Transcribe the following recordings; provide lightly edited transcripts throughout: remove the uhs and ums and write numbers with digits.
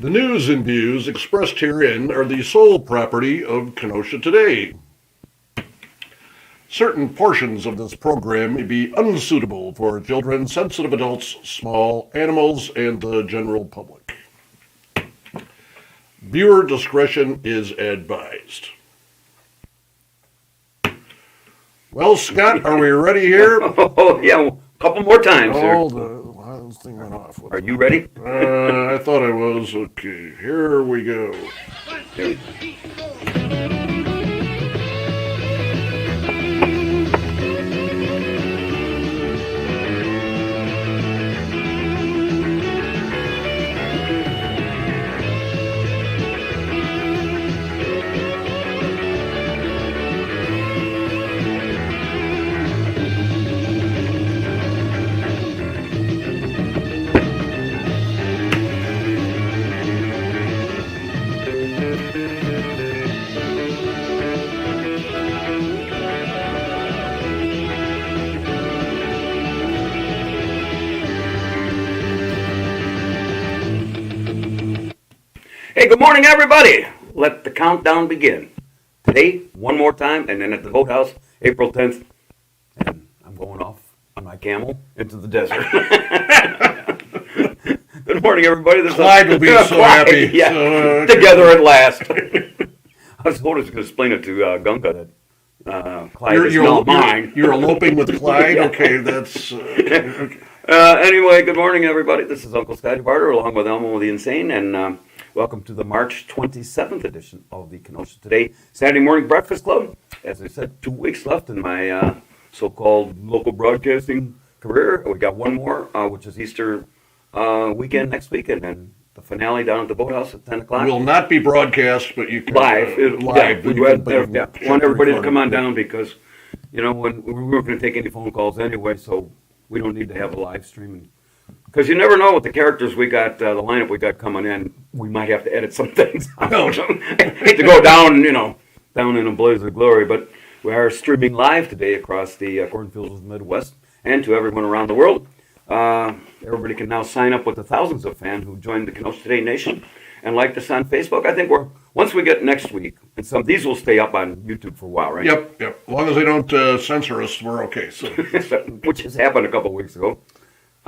The news and views expressed herein are the sole property of Kenosha Today. Certain portions of this program may be unsuitable for children, sensitive adults, small animals, and the general public. Viewer discretion is advised. Well, Scott, are we ready here? Oh, yeah, a couple more times, sir. This thing went off. Are you ready? I thought I was. Okay, here we go. There. Hey, good morning, everybody. Let the countdown begin. Today, one more time, and then at the boathouse, April 10th, and I'm going off on my camel into the desert. Good morning, everybody. Clyde will be so happy. Yeah, together at last. I was going to explain it to Gunka that Clyde is not mine. You're eloping with Clyde? Yeah. Okay, that's... okay. Anyway, good morning, everybody. This is Uncle Scotty Barter along with Elmo the Insane, and welcome to the March 27th edition of the Kenosha Today Saturday Morning Breakfast Club. As I said, 2 weeks left in my so-called local broadcasting career. We got one more, which is Easter weekend next week, and then the finale down at the boathouse at 10 o'clock. Will not be broadcast, but you can... Live. Live. I want everybody to come on down because, you know, when we weren't going to take any phone calls anyway, so we don't need to have a live stream. Because you never know with the characters we got, the lineup we got coming in, we might have to edit some things out. I hate to go down, down in a blaze of glory, but we are streaming live today across the cornfields of the Midwest and to everyone around the world. Everybody can now sign up with the thousands of fans who joined the Kenosha Today Nation and like us on Facebook. I think once we get next week, and these will stay up on YouTube for a while, right? Yep. As long as they don't censor us, we're okay. So, which has happened a couple of weeks ago.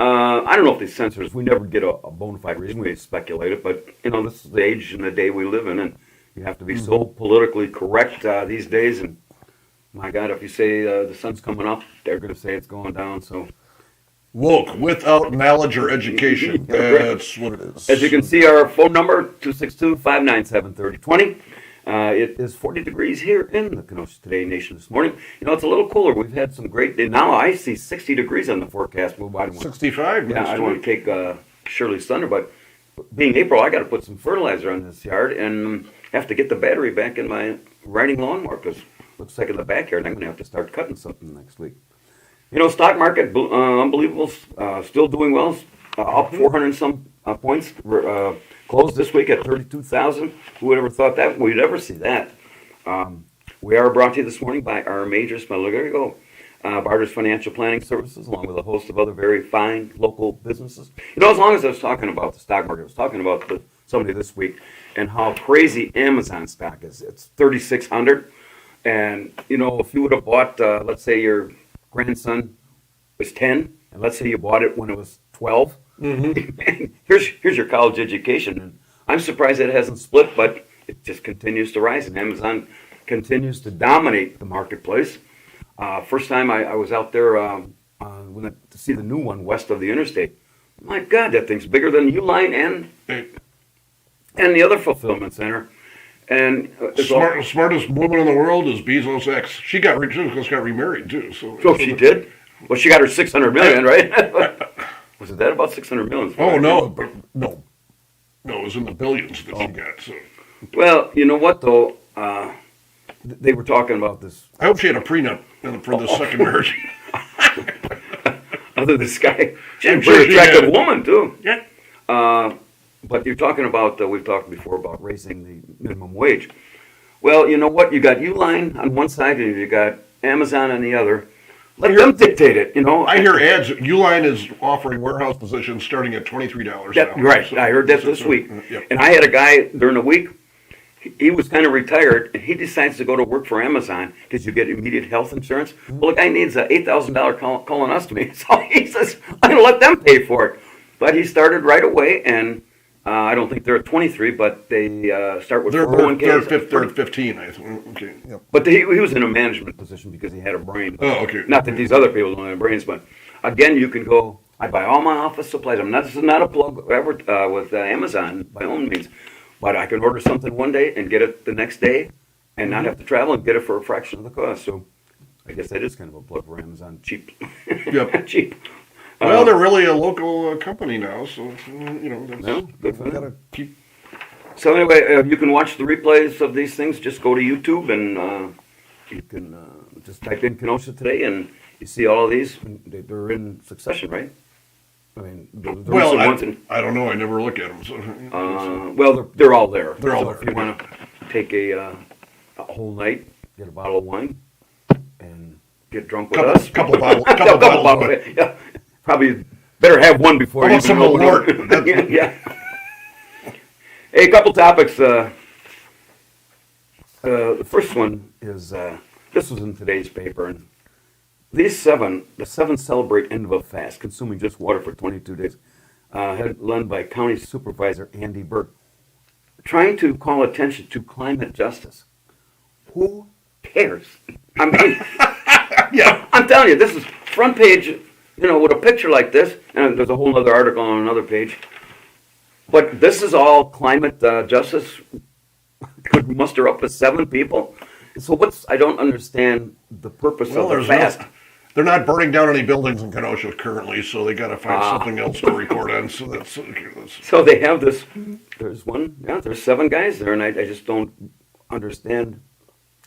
I don't know if they censor us. We never get a bona fide reason. We speculate it, but this is the age and the day we live in, and you have to be so politically correct these days. And my God, if you say the sun's coming up, they're going to say it's going down. So woke without knowledge or education. That's what it is. As you can see, our phone number 262-597-3020. It is 40 degrees here in the Kenosha Today Nation this morning. It's a little cooler. We've had some great days. Now I see 60 degrees on the forecast. 65? Yeah, I don't want to take Shirley's thunder, but being April, I got to put some fertilizer on this yard and have to get the battery back in my riding lawnmower because it looks like in the backyard I'm going to have to start cutting something next week. Stock market, unbelievable, still doing well, up 400 and some points. Closed this week at 32,000. Who would ever thought that we'd ever see that? We are brought to you this morning by our major sponsor. There you go. Barter's Financial Planning Services, along with a host of other very fine local businesses. As long as I was talking about the stock market, I was talking about somebody this week and how crazy Amazon stock is. It's 3,600. And, if you would have bought, let's say your grandson was 10, and let's say you bought it when it was 12, here's your college education. And I'm surprised it hasn't split, but it just continues to rise, and Amazon continues to dominate the marketplace. First time I was out there to see the new one west of the interstate. My God, that thing's bigger than Uline and the other fulfillment center. And smartest woman in the world is Bezos' ex. She got remarried too. So she did. Well, she got her $600 million, right? Was it that about $600 million? Oh no, no, it was in the billions that she got. So. Well, you know what though? They were talking about this. I hope she had a prenup for the second marriage. Other than this guy, she's a very attractive woman too. Yeah. But you're talking about, we've talked before about raising the minimum wage. Well, you know what? You got Uline on one side and you got Amazon on the other. Let them dictate it, you know. I hear ads. Uline is offering warehouse positions starting at $23 an hour. Right, So- I heard that this week. Yep. And I had a guy during the week, he was kind of retired, and he decides to go to work for Amazon because you get immediate health insurance. Well, the guy needs a $8,000 colonostomy, so he says, I'm going to let them pay for it. But he started right away, and I don't think they're at 23, but they start with They're 401ks. they're at 15, I think. Okay. Yep. But he was in a management position because he had a brain. Oh, okay. Not that these other people don't have brains, but again, you can go. I buy all my office supplies. This is not a plug ever with Amazon by all means, but I can order something one day and get it the next day, and not have to travel and get it for a fraction of the cost. So, I guess that is kind of a plug for Amazon. Cheap. Yep. Cheap. Well, they're really a local company now, so that's No, good for we them. gotta keep. So anyway, you can watch the replays of these things. Just go to YouTube and you can just type in Kenosha today, and you see all of these. They're in succession, right? I mean, the Well, recent ones in, I don't know. I never look at them. So well, they're all there. They're all So there. If you want to take a whole night, get a bottle of wine, and get drunk with us. couple bottles. Couple bottles. Yeah. Probably better have one before How you about some open Malort? it. Yeah. Hey, a couple topics. The first one is this was in today's paper, and the seven celebrate end of a fast, consuming just water for 22 days. Led by County Supervisor Andy Burke, trying to call attention to climate justice. Who cares? I mean, Yeah. I'm telling you, this is front page, with a picture like this, and there's a whole other article on another page. But this is all climate justice. Could muster up to 7 people. So I don't understand the purpose of the fast. They're not burning down any buildings in Kenosha currently, so they got to find something else to record on. So that's So they have this, there's 7 guys there, and I just don't understand,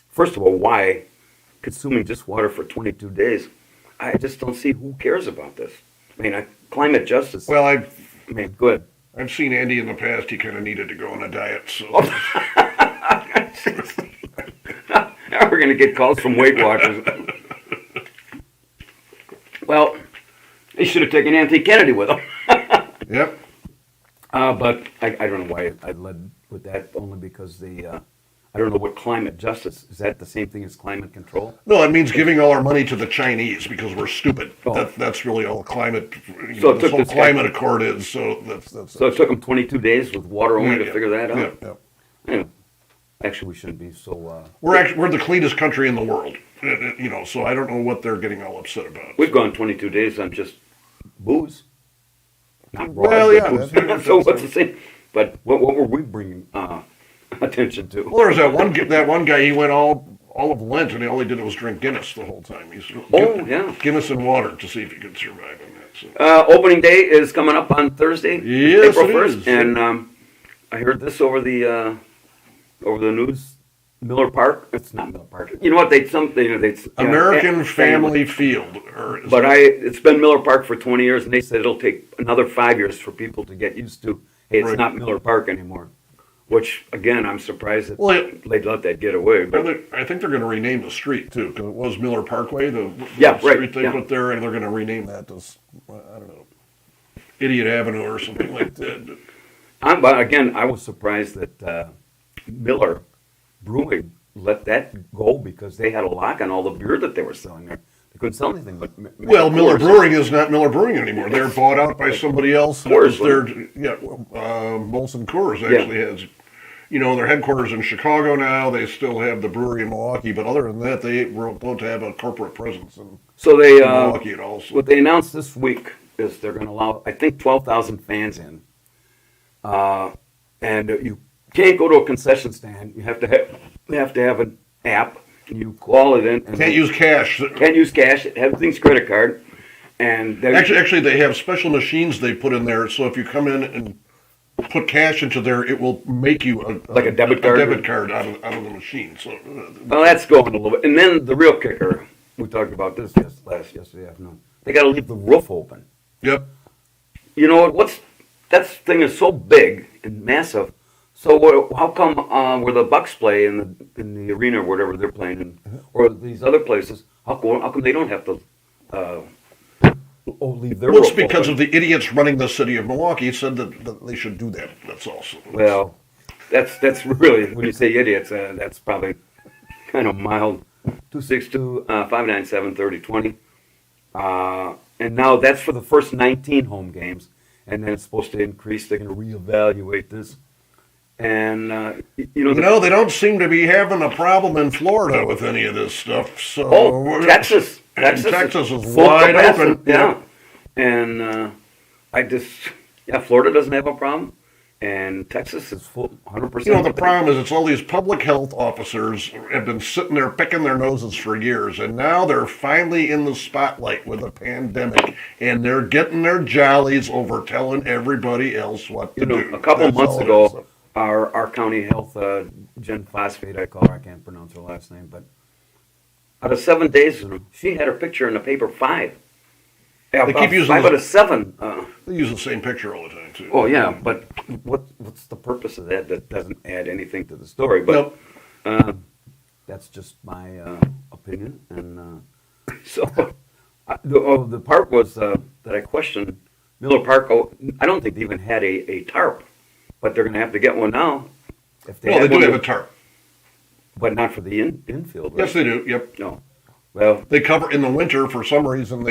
first of all, why consuming just water for 22 days. I just don't see who cares about this. I mean, climate justice. well. Good. I've seen Andy in the past. He kind of needed to go on a diet. So Now we're going to get calls from Weight Watchers. Well, he should have taken Anthony Kennedy with him. yep. But I don't know why I led with that, only because I don't know what climate justice, is that the same thing as climate control? No, it means giving all our money to the Chinese because we're stupid. Oh. That's really all climate. So it this took whole this guy- climate accord is. So that's. So it took him 22 days with water only to Yeah, figure that out? Yeah. Yeah. Actually, we shouldn't be so... We're the cleanest country in the world. So I don't know what they're getting all upset about. We've gone 22 days on just booze. Not raw, Well, but yeah, booze. that's- So what's the same? But what were we bringing attention to? Well, there's that one guy. He went all of Lent, and all he did was drink Guinness the whole time. Yeah. Guinness and water to see if he could survive on that. So. Opening day is coming up on Thursday, Yes, April it 1st, is. and I heard this over the news. Miller Park. It's not Miller Park. You know what? American Family Field. But it's been Miller Park for 20 years, and they said it'll take another 5 years for people to get used to. Hey, it's Right. not Miller Park anymore. Which again, I'm surprised that they'd let that get away. But I think they're going to rename the street too, because it was Miller Parkway, the Yeah, right, street they yeah. put there, and they're going to rename that as I don't know, Idiot Avenue or something like that. But again, I was surprised that Miller Brewing let that go because they had a lock on all the beer that they were selling there. They couldn't sell anything but. Well, Miller Coors. Brewing is not Miller Brewing anymore. They're bought out by somebody else. Coors, Molson Coors actually has, their headquarters in Chicago now. They still have the brewery in Milwaukee, but other than that, they don't have a corporate presence in Milwaukee at all. So. What they announced this week is they're going to allow, I think, 12,000 fans in, and you can't go to a concession stand. You have to have an app. And you call it in. And Can't use cash. Can't use cash. Everything's credit card. And Actually, they have special machines they put in there. So if you come in and put cash into there, it will make you like a debit card. A debit card out of the machine. So well, that's going a little bit. And then the real kicker. We talked about this yesterday afternoon. They got to leave the roof open. Yep. You know what? That thing is so big and massive. So how come where the Bucks play in the arena or whatever they're playing in, or these other places, how come they don't have to leave their Well, it's roof because open. of the idiots running the city of Milwaukee said that they should do that. That's also. Well, that's really, when you say idiots, that's probably kind of mild. 262-597-3020. And now that's for the first 19 home games, and then it's supposed to increase. They're going to reevaluate this. And, They don't seem to be having a problem in Florida with any of this stuff. So Texas. Texas is full wide capacity, open. Yeah. And Florida doesn't have a problem. And Texas is full 100%. The problem is it's all these public health officers have been sitting there picking their noses for years, and now they're finally in the spotlight with a pandemic, and they're getting their jollies over telling everybody else what to do. A couple That's months all it ago, is. our county health, Jen Phosphate, I call her, I can't pronounce her last name, but out of 7 days, she had her picture in the paper 5. Yeah, They keep using 5 out of 7. They use the same picture all the time too. Oh yeah, but what's the purpose of that? That doesn't add anything to the story. But Nope. that's just my opinion. And the part was that I questioned Miller Park. Oh, I don't think they even had a tarp, but they're going to have to get one now. If Well, they had do one, have a tarp. but not for the infield. Right? Yes, they do. Yep. No. Well, They cover in the winter for some reason.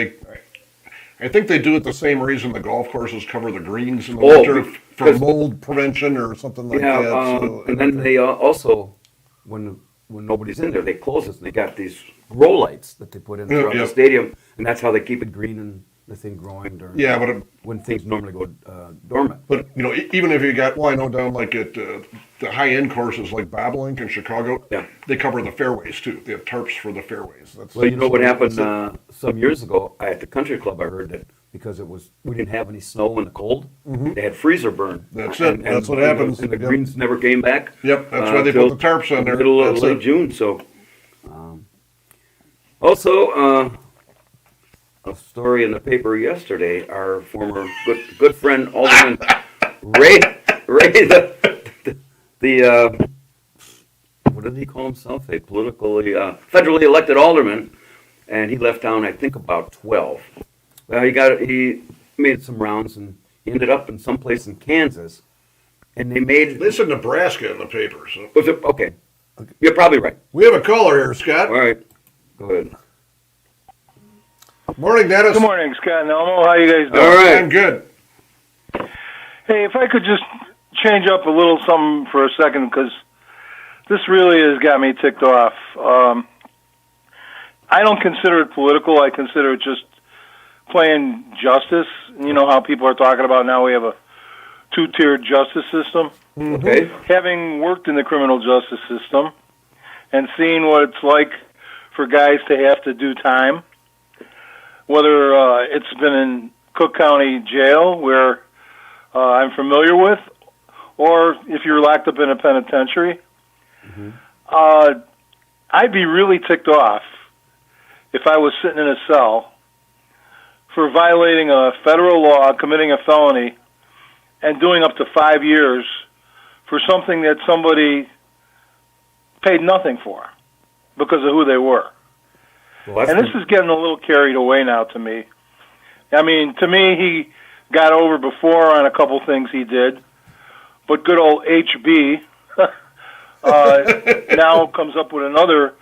I think they do it the same reason the golf courses cover the greens in the winter for because- mold prevention or something like yeah, that. So, and then they also, when nobody's in there, they close it and they got these grow lights that they put in throughout yeah. the stadium, and that's how they keep it green and the thing growing during when things normally go dormant. But even if you got, I know down like at the high end courses like Bobolink in Chicago, Yeah. they cover the fairways too. They have tarps for the fairways. Well, you know what happened some years ago at the country club? I heard that because we didn't have any snow in the cold, they had freezer burn. That's it. That's what happens. And the Yep. greens never came back. Yep, that's why they till put the tarps on there. Middle of That's late it. June. So, also. A story in the paper yesterday. Our former good friend Alderman Ray, the what did he call himself? A politically federally elected alderman, and he left town. I think about 12. Well, he made some rounds and he ended up in some place in Kansas, and They said Nebraska in the paper. So Was it okay? You're probably right. we have a caller here, Scott. All right, go ahead. Morning, Dennis. Good morning, Scott and Elmo. How you guys doing? All right. I'm good. Hey, if I could just change up a little something for a second, because this really has got me ticked off. I don't consider it political. I consider it just playing justice. You know how people are talking about now we have a two-tiered justice system. Okay. Having worked in the criminal justice system and seeing what it's like for guys to have to do time, whether it's been in Cook County Jail, where I'm familiar with, or if you're locked up in a penitentiary, I'd be really ticked off if I was sitting in a cell for violating a federal law, committing a felony, and doing up to 5 years for something that somebody paid nothing for because of who they were. Well, And this is getting a little carried away now to me. I mean, to me, he got over before on a couple things he did, but good old HB now comes up with another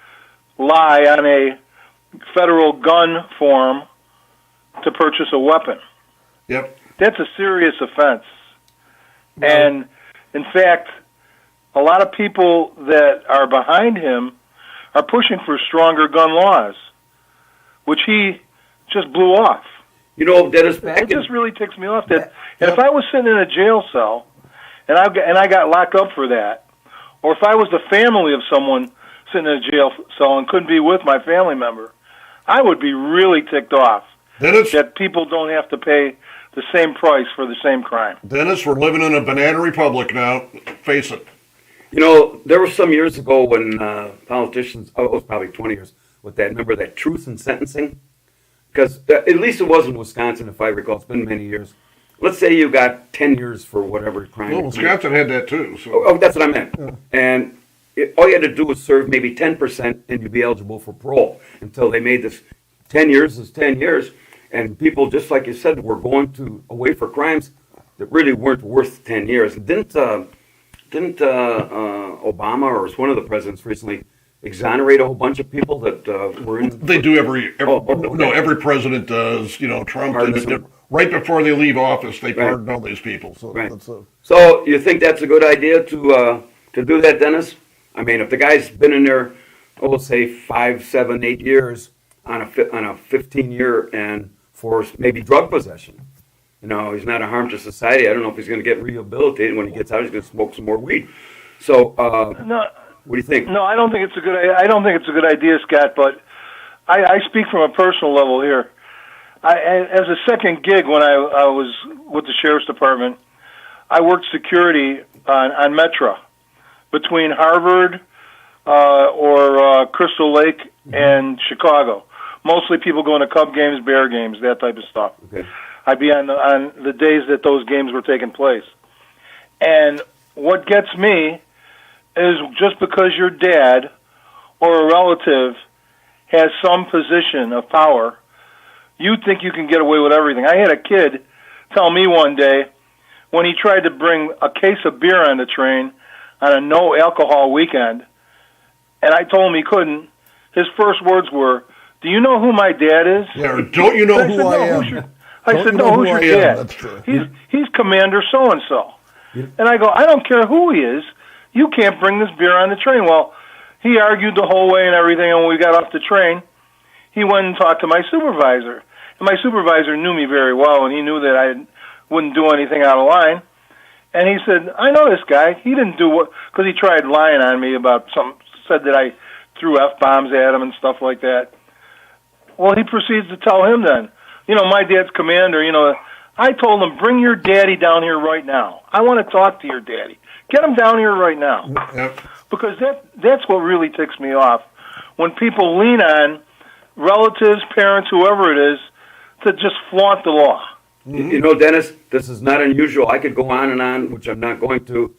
lie on a federal gun form to purchase a weapon. Yep. That's a serious offense. And, in fact, a lot of people that are behind him are pushing for stronger gun laws, which he just blew off. You know, Dennis, It just really ticks me off. And if I was sitting in a jail cell and I got locked up for that, or if I was the family of someone sitting in a jail cell and couldn't be with my family member, I would be really ticked off Dennis, that people don't have to pay the same price for the same crime. Dennis, we're living in a banana republic now. Face it. you know, there were some years ago when politicians, it was probably 20 years, with that, remember that truth in sentencing? Because at least it was in Wisconsin, if I recall. It's been many years. Let's say you got 10 years for whatever crime. Well, Wisconsin had that too. So. Oh, that's what I meant. And all you had to do was serve maybe 10% and you'd be eligible for parole until they made this 10 years is 10 years, and people, just like you said, were going away for crimes that really weren't worth 10 years. Didn't Obama or one of the presidents recently exonerate a whole bunch of people that were in? They do every okay. no, every president does. You know, Trump Pardon did it some. right before they leave office. They Right. pardon all these people. So Right. that's a, So you think that's a good idea to do that, Dennis? I mean, if the guy's been in there, let's say 5, 7, 8 years on a 15-year and for maybe drug possession. You know, he's not a harm to society. I don't know if he's going to get rehabilitated. When he gets out, he's going to smoke some more weed. So, No, what do you think? no, I don't think it's a good. I don't think it's a good idea, Scott. But I speak from a personal level here. As a second gig when I was with the sheriff's department, I worked security on Metro between Harvard or Crystal Lake and Chicago. Mostly people going to Cub games, Bear games, that type of stuff. Okay. I'd be on the days that those games were taking place. And what gets me is just because your dad or a relative has some position of power, you think you can get away with everything. I had a kid tell me one day when he tried to bring a case of beer on the train on a no-alcohol weekend, and I told him he couldn't, his first words were, "Do you know who my dad is?" yeah. Or don't you know who I am? I said, "No, who's your dad?" That's true. He's Commander so-and-so. And I go, "I don't care who he is. You can't bring this beer on the train." Well, he argued the whole way and everything, and when we got off the train, he went and talked to my supervisor. And my supervisor knew me very well, and he knew that I wouldn't do anything out of line. And he said, "I know this guy. He didn't do what," because he tried lying on me about said that I threw F-bombs at him and stuff like that. Well, he proceeds to tell him then, "You know, my dad's commander, you know." I told him, "Bring your daddy down here right now. I want to talk to your daddy. Get him down here right now." Yep. Because that's what really ticks me off. When people lean on relatives, parents, whoever it is, to just flaunt the law. Mm-hmm. You know, Dennis, this is not unusual. I could go on and on, which I'm not going to,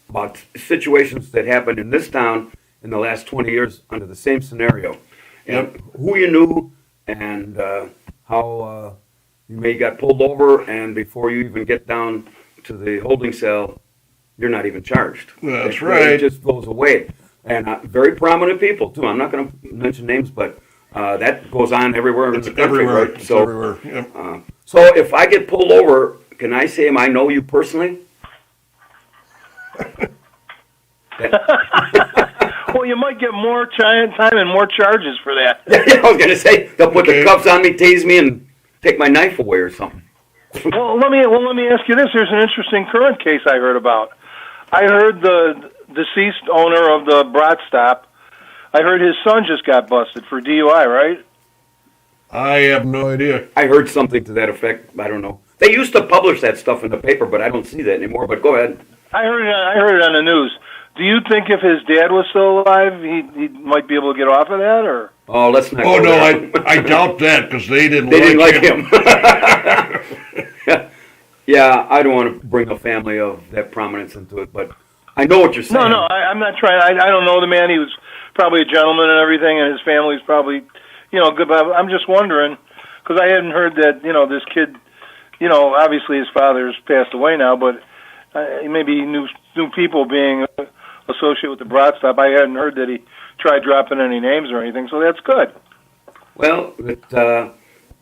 about situations that happened in this town in the last 20 years under the same scenario. And who you knew and how you may got pulled over, and before you even get down to the holding cell, you're not even charged. That's It right. just goes away. And very prominent people, too. I'm not going to mention names, but that goes on everywhere in It's the country. everywhere. Right? It's So, everywhere. Yep. so if I get pulled over, can I say I know you personally? Well, you might get more time and more charges for that. I was going to say, they'll put Okay. the cuffs on me, tase me, and take my knife away or something. Well, let me ask you this. There's an interesting current case I heard about. I heard the deceased owner of the Brat Stop, I heard his son just got busted for DUI, right? I have no idea. I heard something to that effect. I don't know. They used to publish that stuff in the paper, but I don't see that anymore. But go ahead. I heard it on the news. Do you think if his dad was still alive, he might be able to get off of that, or? Oh, let's not. Oh go no, there. I doubt that because they didn't. They didn't like him. him. Yeah, I don't want to bring a family of that prominence into it, but I know what you're saying. No, I'm not trying. I don't know the man. He was probably a gentleman and everything, and his family's probably, good. But I'm just wondering, because I hadn't heard that, this kid, obviously his father's passed away now, but maybe he knew people being associated with the Brat Stop. I hadn't heard that he tried dropping any names or anything, so that's good. Well,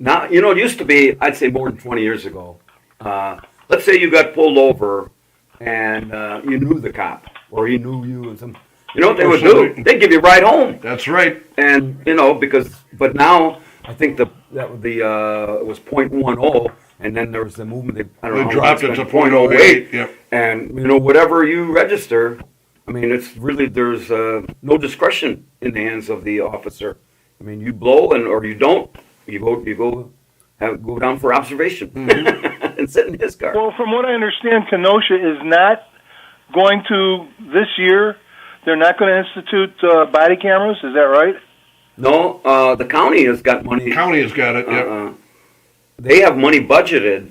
now, it used to be, I'd say more than 20 years ago. Let's say you got pulled over and you knew the cop, or he knew you and some. You know what they would do? They'd give you a ride home. That's right. And, but now I think it was .10, and then there was the movement. I don't know. They dropped it to .08. Yep. And, whatever you register, I mean, it's really, there's no discretion in the hands of the officer. I mean, you blow or you don't, you go down for observation and sit in his car. Well, from what I understand, Kenosha is not going to, this year, they're not going to institute body cameras. Is that right? No, the county has got money. The county has got it. Yep. They have money budgeted,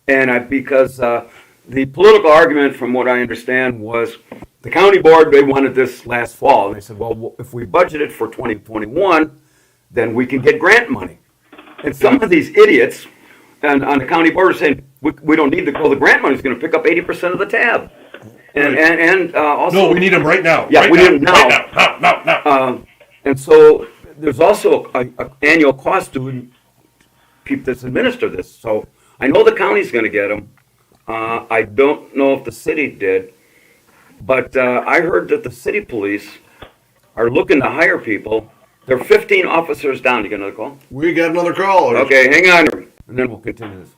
and because the political argument, from what I understand, was the county board, they wanted this last fall. And they said, well, if we budget it for 2021, then we can get grant money. And some of these idiots on the county board are saying, we don't need to go, the grant money is going to pick up 80% of the tab. And also. No, we need them right now. Yeah, right we now, need them now. Right now. And so there's also a annual cost to keep this, administer this. So I know the county's going to get them. I don't know if the city did, but I heard that the city police are looking to hire people. There are 15 officers down. You get another call? We got another call. Okay, hang on, and then we'll continue this.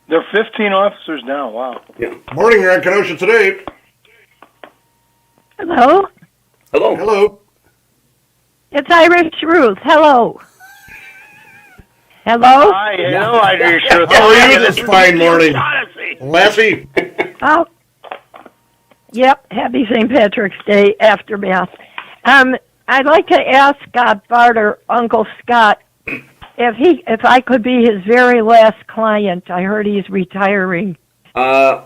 There are 15 officers now. Wow. Yeah. Morning, you're on Kenosha today. Hello? Hello. Hello. It's Irish Ruth. Hello. Hello? Hi, hello, Irish Ruth. How are you this fine morning? Lassie. Oh. Yep, happy St. Patrick's Day aftermath. I'd like to ask Bart or Uncle Scott if I could be his very last client. I heard he's retiring. I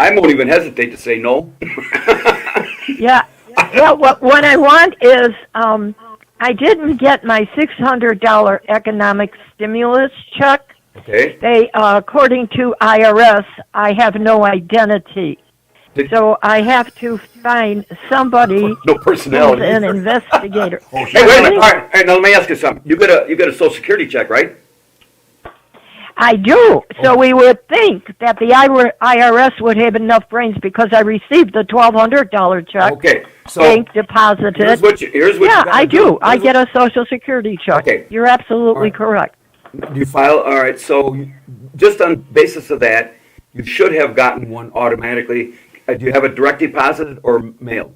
won't even hesitate to say no. Yeah. Well, what I want is I didn't get my $600 economic stimulus check. Okay. They, according to IRS, I have no identity. So I have to find somebody No who's personality. an investigator. Oh, Hey, wait a minute. All right, now let me ask you something. You got a Social Security check, right? I do. So we would think that the IRS would have enough brains because I received the $1,200 check. Okay. So Bank deposited. here's what you Yeah, gotta I do. I Here's get a Social Security check. Okay. You're absolutely All right. correct. You file, all right, so just on basis of that, you should have gotten one automatically. Do you have a direct deposit or mail?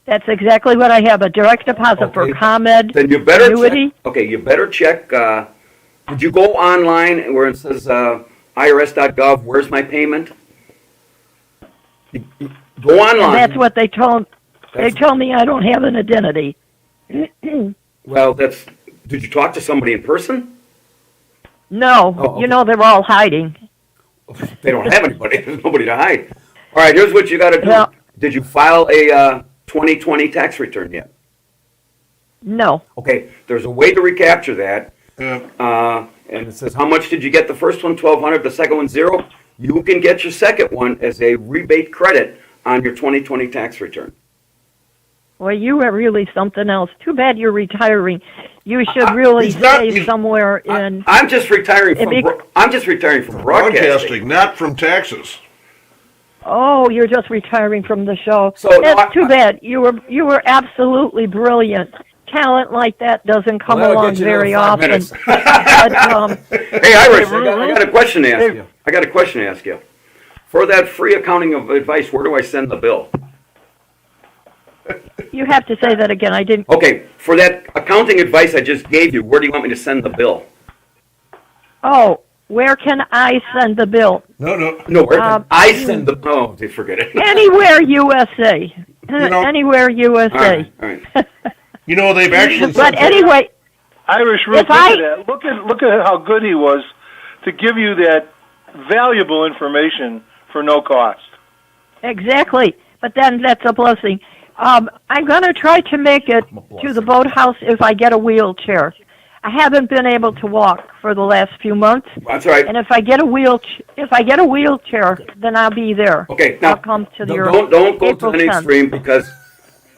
That's exactly what I have, a direct deposit for Okay. ComEd Then you better annuity. check. Okay, you better check. Did you go online where it says irs.gov, where's my payment? Go online. And that's what they told. They That's- told me I don't have an identity. Well, did you talk to somebody in person? No, Oh, okay. you know they're all hiding. They don't have anybody. There's nobody to hide. All right, here's what you got to do. Well- Did you file a 2020 tax return yet? No. Okay, there's a way to recapture that. Yeah. And it says, how much did you get the first one? 1,200. The second one, 0. You can get your second one as a rebate credit on your 2020 tax return. Well, you are really something else. Too bad you're retiring. You should really he's not- stay he's- somewhere in. I'm just retiring from. It be- I'm just retiring from broadcasting. Broadcasting, not from taxes. Oh, you're just retiring from the show. So, no, That's too bad. You were absolutely brilliant. Talent like that doesn't come Well, I'll along get you another very 5 often. minutes. But, Hey, Irish, I got a question to ask you. I got a question to ask you. For that free accounting of advice, where do I send the bill? you have to say that again. I didn't. Okay, for that accounting advice I just gave you, where do you want me to send the bill? Oh, where can I send the bill? No. No, where can Um, I send the? Oh, they forget it. Anywhere USA. know- Anywhere All USA. right. You know, they've actually. But anyway, Irish Ruth, If I- look at that. Look at how good he was to give you that valuable information for no cost. exactly. But then that's a blessing. I'm going to try to make it to the boathouse if I get a wheelchair. I haven't been able to walk for the last few months, That's all right. and if I get a wheelchair, then I'll be there. Okay, now I'll come to your don't go to April the 10th. extreme because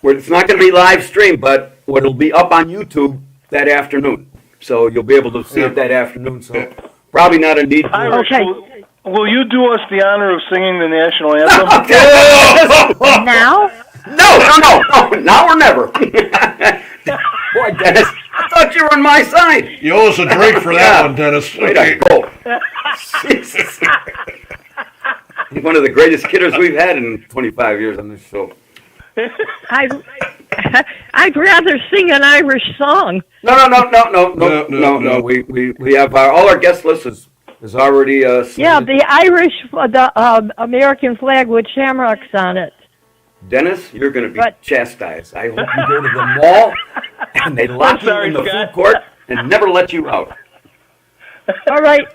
it's not going to be live stream, but it'll be up on YouTube that afternoon, so you'll be able to see it that afternoon. So probably not a need. Irish, Okay. will you do us the honor of singing the national anthem? Now? No, now or never. Boy, Dennis, I thought you were on my side. You owe us a drink for that Yeah. one, Dennis. Way to go. Jesus. He's one of the greatest kidders we've had in 25 years on this show. I'd rather sing an Irish song. No. We have all our guest list is already. Yeah, the American flag with shamrocks on it. Dennis, you're going to be But- chastised. I hope you go to the mall and they lock you sorry, in the Scott. food court and never let you out. All right.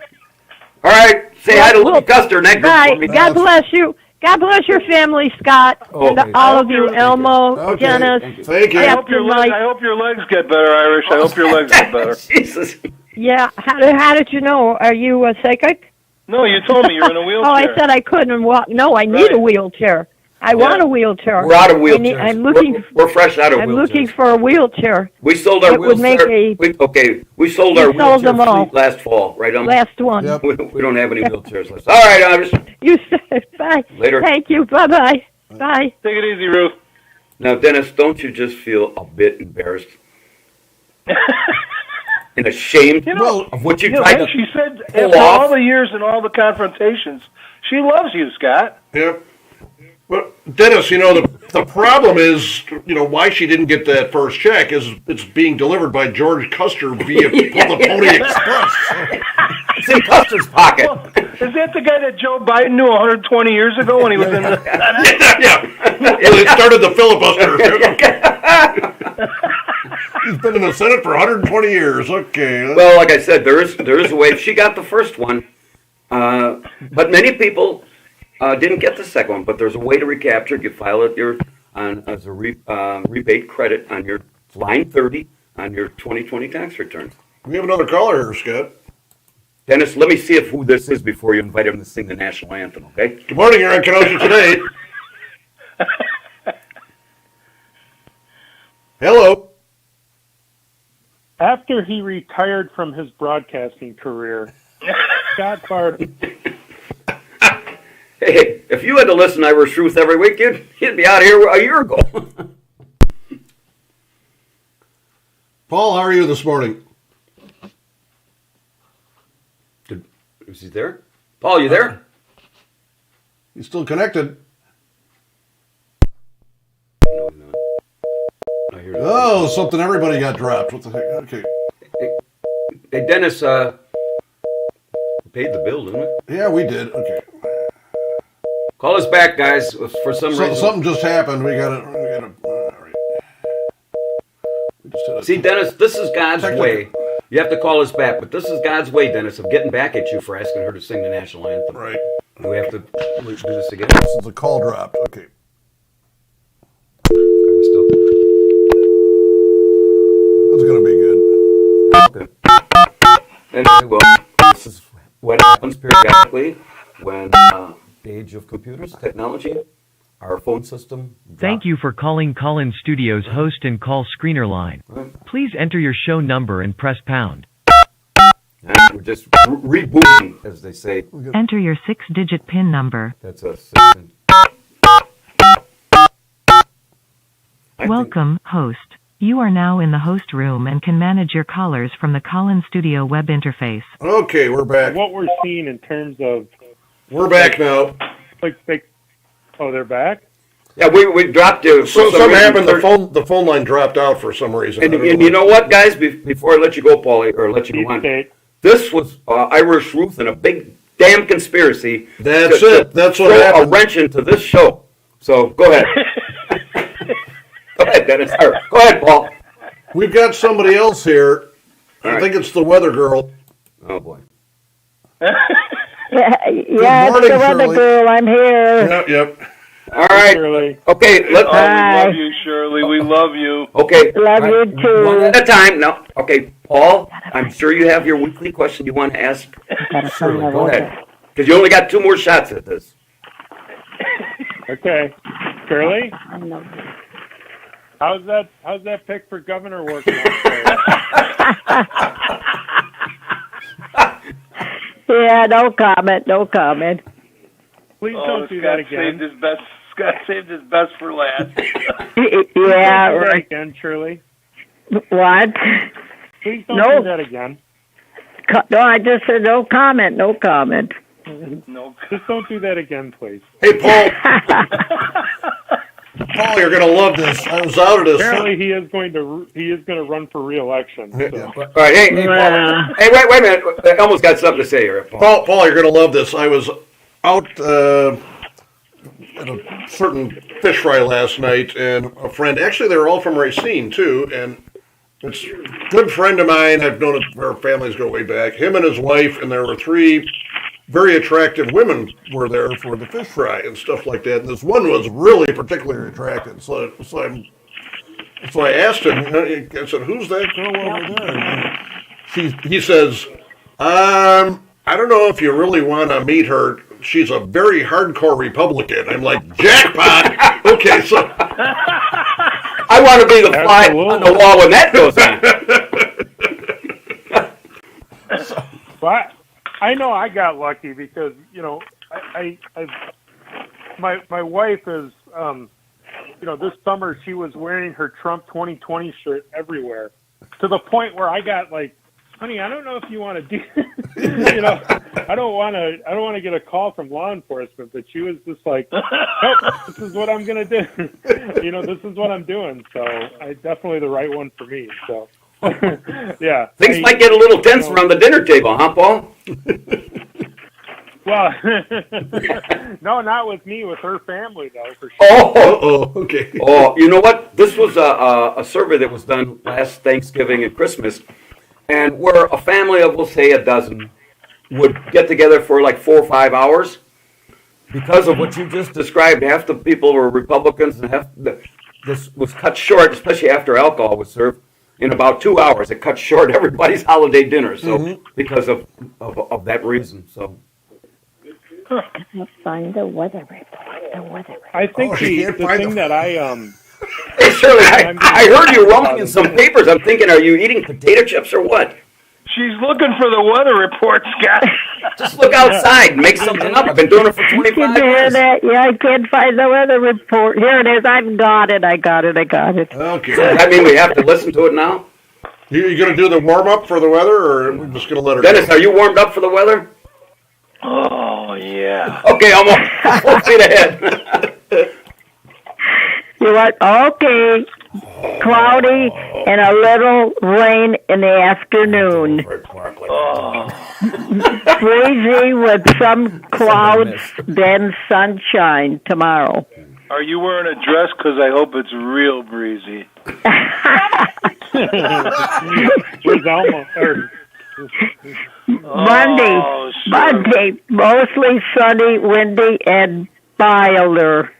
All right, say hi to Well, Little Custer next Bye. for me. God bless you. God bless your family, Scott, Oh, and okay. all of you, Elmo, Okay. Dennis. Thank you. I hope your legs get better, Irish. I hope your legs get better. Jesus. Yeah, how did you know? Are you a psychic? No, you told me you're in a wheelchair. Oh, I said I couldn't walk. No, I need Right. a wheelchair. I want a wheelchair. We're out of wheelchairs. I'm looking. We're fresh out of I'm wheelchairs. looking for a wheelchair. We sold our It would make wheelchair. We sold You our sold wheelchair them all. fleet last fall, right? Last one. Yep. We don't have any wheelchairs left. All right, Irish. You said bye. Later. Thank you. Bye-bye. Bye. Take it easy, Ruth. Now, Dennis, don't you just feel a bit embarrassed and ashamed of what you tried to She said pull after off? all the years and all the confrontations, she loves you, Scott. Yep. Well, Dennis, the problem is, why she didn't get that first check is it's being delivered by George Custer via the Pony Express. It's in Custer's pocket. Well, is that the guy that Joe Biden knew 120 years ago when he was in the Senate? Yeah. It started the filibuster. He's been in the Senate for 120 years. Okay. Well, like I said, there is a way. She got the first one, but many people didn't get the second one. But there's a way to recapture it. You file it as a rebate credit on your line 30 on your 2020 tax return. We have another caller here, Scott. Dennis, let me see who this is before you invite him to sing the national anthem. Okay? Good morning. You're on Kenosha Today. Hello. After he retired from his broadcasting career, Scott Barton. Hey, if you had to listen to Irish Truth every week, you'd be out here a year ago. Paul, how are you this morning? Is he there? Paul, you there? You still connected? No, he's not. I hear that. Oh, something. Everybody got dropped. What the heck? Okay. Hey, Dennis, we paid the bill, didn't we? Yeah, we did. Okay. Call us back, guys. For some reason. Something just happened. We got to. All right. We just had a See, Dennis, this is God's Technical. way. You have to call us back, but this is God's way, Dennis, of getting back at you for asking her to sing the national anthem. Right. Do we have to do this again? Since the call dropped. Okay. Are we still? That's going to be good. Okay. Anyway, well, this is what happens periodically when the age of computers, technology, our phone system. Thank you for calling Call-In Studios host and call screener line. Please enter your show number and press pound. And we're just rebooting, as they say. Enter your 6-digit PIN number. That's us. Welcome, host. You are now in the host room and can manage your callers from the Call-In Studio web interface. Okay, we're back. What we're seeing in terms of We're back now. oh, they're back. Yeah, we dropped you. So something happened. The phone line dropped out for some reason. And you know what, guys? Before I let you go, Paulie, or let you go on, Okay. this was Irish Ruth and a big damn conspiracy. That's to it. That's what throw happened. a wrench into this show. So go ahead. Go ahead, Dennis. Or, go ahead, Paul. We've got somebody else here. All I right. think it's the weather girl. Oh boy. Yeah, morning, it's the weather Shirley. girl. I'm here. Yep. All right. Shirley. Okay. Let. Oh, we Bye. love you, Shirley. We love you. Okay. Love all right, you too. One at a time. Now, okay, Paul. I'm sure you have your weekly question you want to ask Shirley. Go ahead, because you only got 2 more shots at this. Okay. Shirley, how's that pick for governor working out there? Yeah, no comment. No comment. Please Oh, don't do Scott that again. saved his best. Scott saved his best for last. Yeah, Please don't do that right. again, Shirley. What? Please don't No. do that again. No, I just said no comment. No comment. No. Just don't do that again, please. Hey, Paul. Paul, you're gonna love this. I was out of this. Apparently, he is going to run for re-election. So. Yeah. All right. Hey, Paul. Yeah. Hey, wait a minute. I almost got something to say here, Paul. Paul, you're gonna love this. I was out at a certain fish fry last night, and a friend. Actually, they were all from Racine too, and it's a good friend of mine. I've known our families go way back. Him and his wife, and there were 3 very attractive women were there for the fish fry and stuff like that. And this one was really particularly attractive. So I asked him, I said, "Who's that girl over there?" And he says, I don't know if you really want to meet her. She's a very hardcore Republican. I'm like, jackpot. Okay, so I want to be the fly on the wall when that goes on. But I know I got lucky because my wife is this summer she was wearing her Trump 2020 shirt everywhere, to the point where I got like, honey, I don't know if you want to do, I don't want to get a call from law enforcement, but she was just like, nope, this is what I'm gonna do. This is what I'm doing. So I definitely the right one for me. So yeah, Things might get a little tense around the dinner table, huh, Paul? Well, no, not with me. With her family, though, for sure. Oh, okay. Oh, you know what? This was a survey that was done last Thanksgiving and Christmas, and where a family of, we'll say, a dozen would get together for like 4 or 5 hours. Because of what you just described, half the people were Republicans, and this was cut short, especially after alcohol was served. In about 2 hours, it cut short everybody's holiday dinner. So because of that reason, so. Let's find the weather report. I think the thing that Hey, Shirley, I heard you rummaging in some papers. I'm thinking, are you eating potato chips or what? She's looking for the weather report, Scott. Just look outside and make something up. I've been doing it for 25 Did you hear years. that? Yeah, I can't find the weather report. Here it is. I've got it. I got it. Okay. Does that mean we have to listen to it now? You going to do the warm up for the weather, or we're just going to let her Dennis, go? are you warmed up for the weather? Oh, yeah. Okay, I'm full speed ahead. You what? Okay. Cloudy and a little rain in the afternoon. Breezy with some clouds, then sunshine tomorrow. Are you wearing a dress? Because I hope it's real breezy. Where's Alma? Monday, mostly sunny, windy, and milder.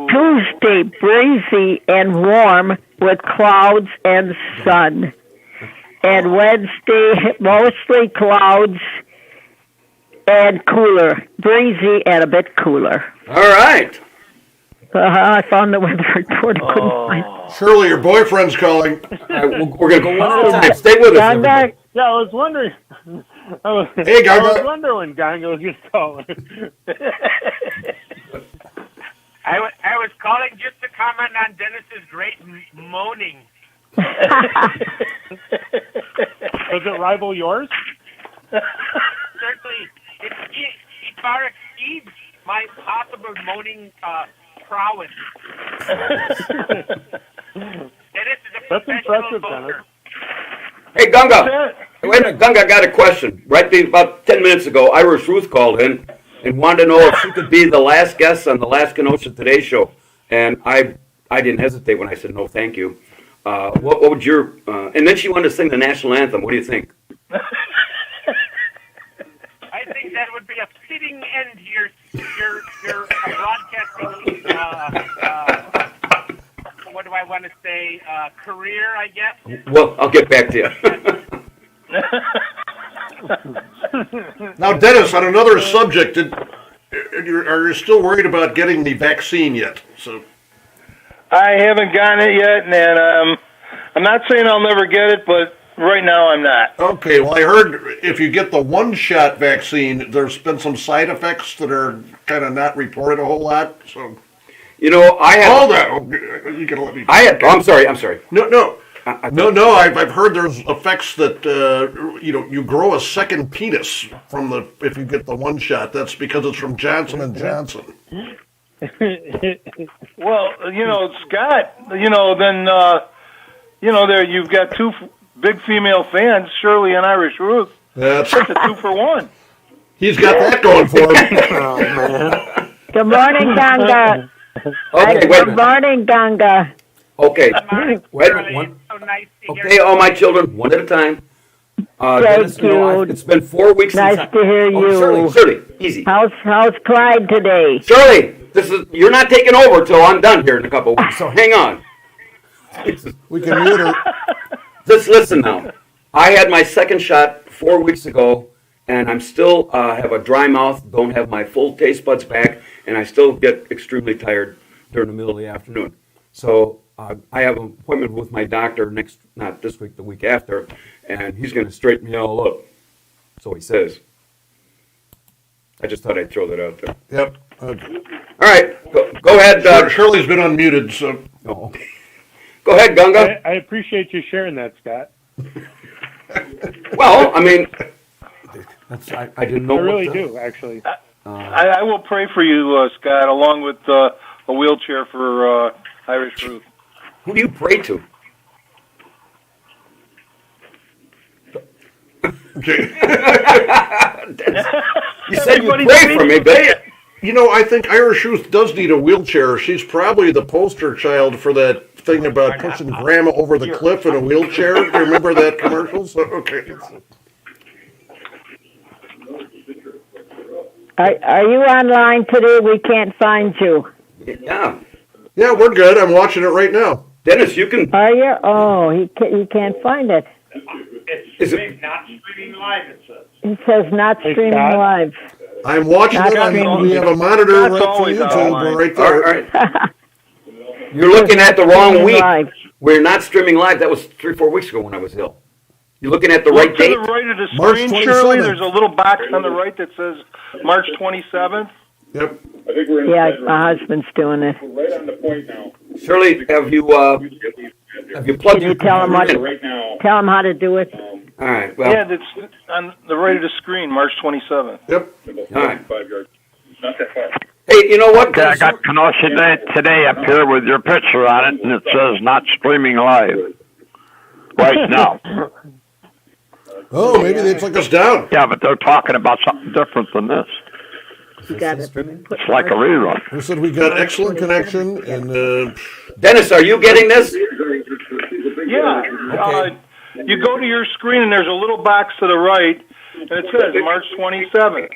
Tuesday, breezy and warm with clouds and sun. And Wednesday, mostly clouds and cooler. Breezy and a bit cooler. All right. I found the weather report. I couldn't find it. Shirley, your boyfriend's calling. We're going to go one at a time. Stay with us, everybody. Yeah, I was wondering. Hey, Gaga. I was wondering when Ganga was just calling. I was calling just to comment on Dennis's great moaning. Does it rival yours? Certainly, it far exceeds my possible moaning prowess. Dennis is a That's professional impressive, moaner. Dennis. Hey, Gunga. Wait a minute, Gunga, I got a question. About 10 minutes ago, Irish Ruth called in and wanted to know if she could be the last guest on the last Kenosha Today show. And I didn't hesitate when I said no, thank you. What would your and then she wanted to sing the national anthem. What do you think? I think that would be a fitting end to your broadcasting. What do I want to say? Career, I guess. Well, I'll get back to you. Now, Dennis, on another subject, are you still worried about getting the vaccine yet? So, I haven't gotten it yet, and I'm not saying I'll never get it, but right now I'm not. okay, well, I heard if you get the one-shot vaccine, there's been some side effects that are kind of not reported a whole lot. So, You know, I had. hold on, you gotta let me. Oh, I'm sorry. No. I've heard there's effects that you grow a second penis if you get the one shot. That's because it's from Johnson and Johnson. Well, Scott, then there you've got two big female fans, Shirley and Irish Ruth. That's a 2-for-1. He's got that going for him. Oh, man. Good morning, Ganga. Okay, wait a Good minute. morning, Ganga. Okay. Wait a Shirley, minute. it's so nice to hear Okay, all my children, one at a time. Dennis, Thank you. it's been 4 weeks Nice since to hear Oh, you. Shirley, easy. How's Clyde today? Shirley, you're not taking over till I'm done here in a couple of weeks, so hang on. We can mute her. Just listen now. I had my second shot 4 weeks ago, and I'm still have a dry mouth, don't have my full taste buds back, and I still get extremely tired during the middle of the afternoon. So I have an appointment with my doctor not this week, the week after, and he's going to straighten me all up. So he says. I just thought I'd throw that out there. Yep. All right, go ahead. Shirley's been unmuted, so. Oh, okay. Go ahead, Gunga. I appreciate you sharing that, Scott. Well, I mean, I didn't know. I really do, actually. I will pray for you, Scott, along with a wheelchair for Irish Ruth. Who do you pray to? Okay. You said you pray for me, but You know, I think Irish Ruth does need a wheelchair. She's probably the poster child for that thing about pushing grandma over the cliff in a wheelchair. Do you remember that commercial? So, okay. Are you online today? We can't find you. yeah, Yeah, we're good. I'm watching it right now. Dennis, you can. Are you? Oh, he can't find it. Is it not streaming live? It says. It says not streaming Scott? live. I'm watching Not it. streaming. We have a monitor That's right for always YouTube. online. We're right all there. right? You're looking at the wrong Streaming week. live. We're not streaming live. That was 3-4 weeks ago when I was ill. You're looking at the right Look to date. the right of the March screen, Shirley. 27th. There's a little box on the right that says March 27th. Yep. Yeah, my husband's doing it. Right on the point now. Shirley, have you plugged Can you your tell him what? computer in? Right now. Tell him how to do it. All right. Well, Yeah, that's on the right of the screen, March 27th. Yep. all right. 5 yards. Not that far. Hey, you know what? Okay, I got Kenosha today up here with your picture on it, and it says not streaming live right now. Oh, maybe they took us down. Yeah, but they're talking about something different than this. You got it. It's like a rerun. They said we got excellent connection, and Dennis, are you getting this? Yeah. You go to your screen and there's a little box to the right, and it says March 27th.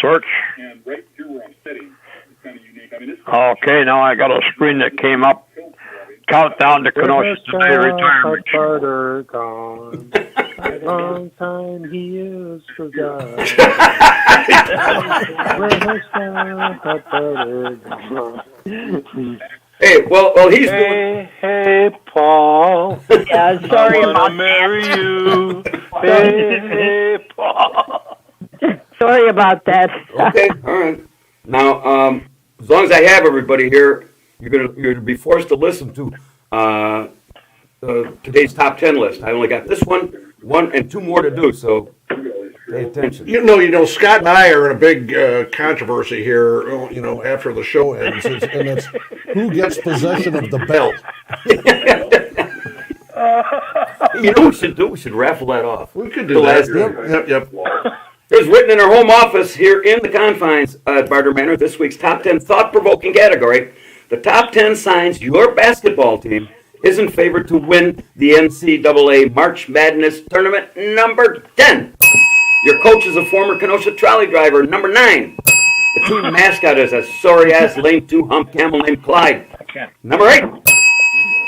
Search. And right here where I'm sitting, it's kind of unique. I mean, this Okay, now I got a screen that came up. Countdown to Kenosha today retirement. Butter gone. A long time he is forgot. Hey, well, he's doing. Hey, Paul. Yeah, sorry I about wanna marry you. Hey, Paul. Sorry about that. Okay, all right. Now, as long as I have everybody here, you're gonna be forced to listen to today's top 10 list. I only got this one and two more to do, so pay attention. you know, Scott and I are in a big controversy here. You know, after the show ends, and it's who gets possession of the belt. You know what we should do? We should raffle that off. We could The do last that. one. Yep. It was written in our home office here in the confines at Barter Manor, this week's top 10 thought-provoking category. The top 10 signs your basketball team isn't favored to win the NCAA March Madness Tournament. Number 10. Your coach is a former Kenosha trolley driver. Number 9. The team mascot is a sorry-ass lame two-hump camel named Clyde. Number 8.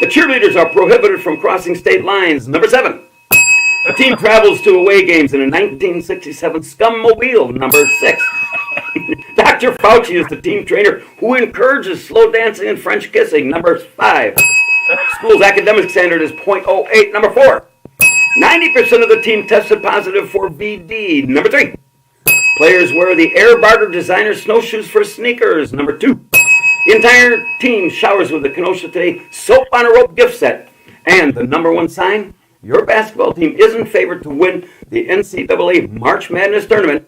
The cheerleaders are prohibited from crossing state lines. Number 7. The team travels to away games in a 1967 Scummobile. Number 6. Dr. Fauci is the team trainer who encourages slow dancing and French kissing. Number 5. School's academic standard is .08. Number 4. 90% of the team tested positive for VD. Number 3. Players wear the Air Barter designer snowshoes for sneakers. Number 2. The entire team showers with the Kenosha Today Soap on a Rope gift set. And the number 1 sign, your basketball team isn't favored to win the NCAA March Madness Tournament.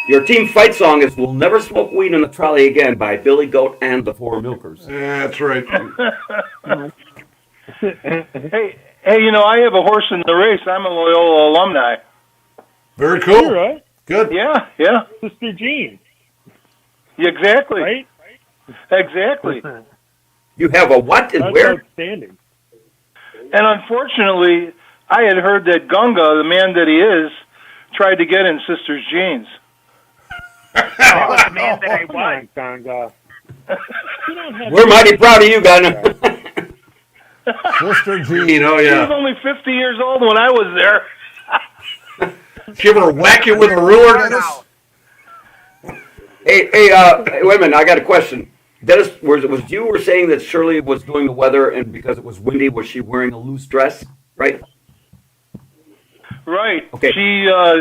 Your team fight song is "We'll Never Smoke Weed in the Trolley Again" by Billy Goat and the Four Milkers. That's right. Hey, you know, I have a horse in the race. I'm a Loyola alumni. Very cool. You're right. Good. Yeah. Sister Jean, Exactly. right? Exactly. You have a what and That's where? outstanding. And unfortunately, I had heard that Gunga, the man that he is, tried to get in Sister's jeans. That was the man that I Come was. on, Gonga. You don't have We're mighty proud of you, Gunna. Sister Jean, oh He was yeah. only 50 years old when I was there. She ever whack you with a ruler, Dennis? Hey, wait a minute. I got a question. Dennis, was you were saying that Shirley was doing the weather, and because it was windy, was she wearing a loose dress? Right. Right. Okay.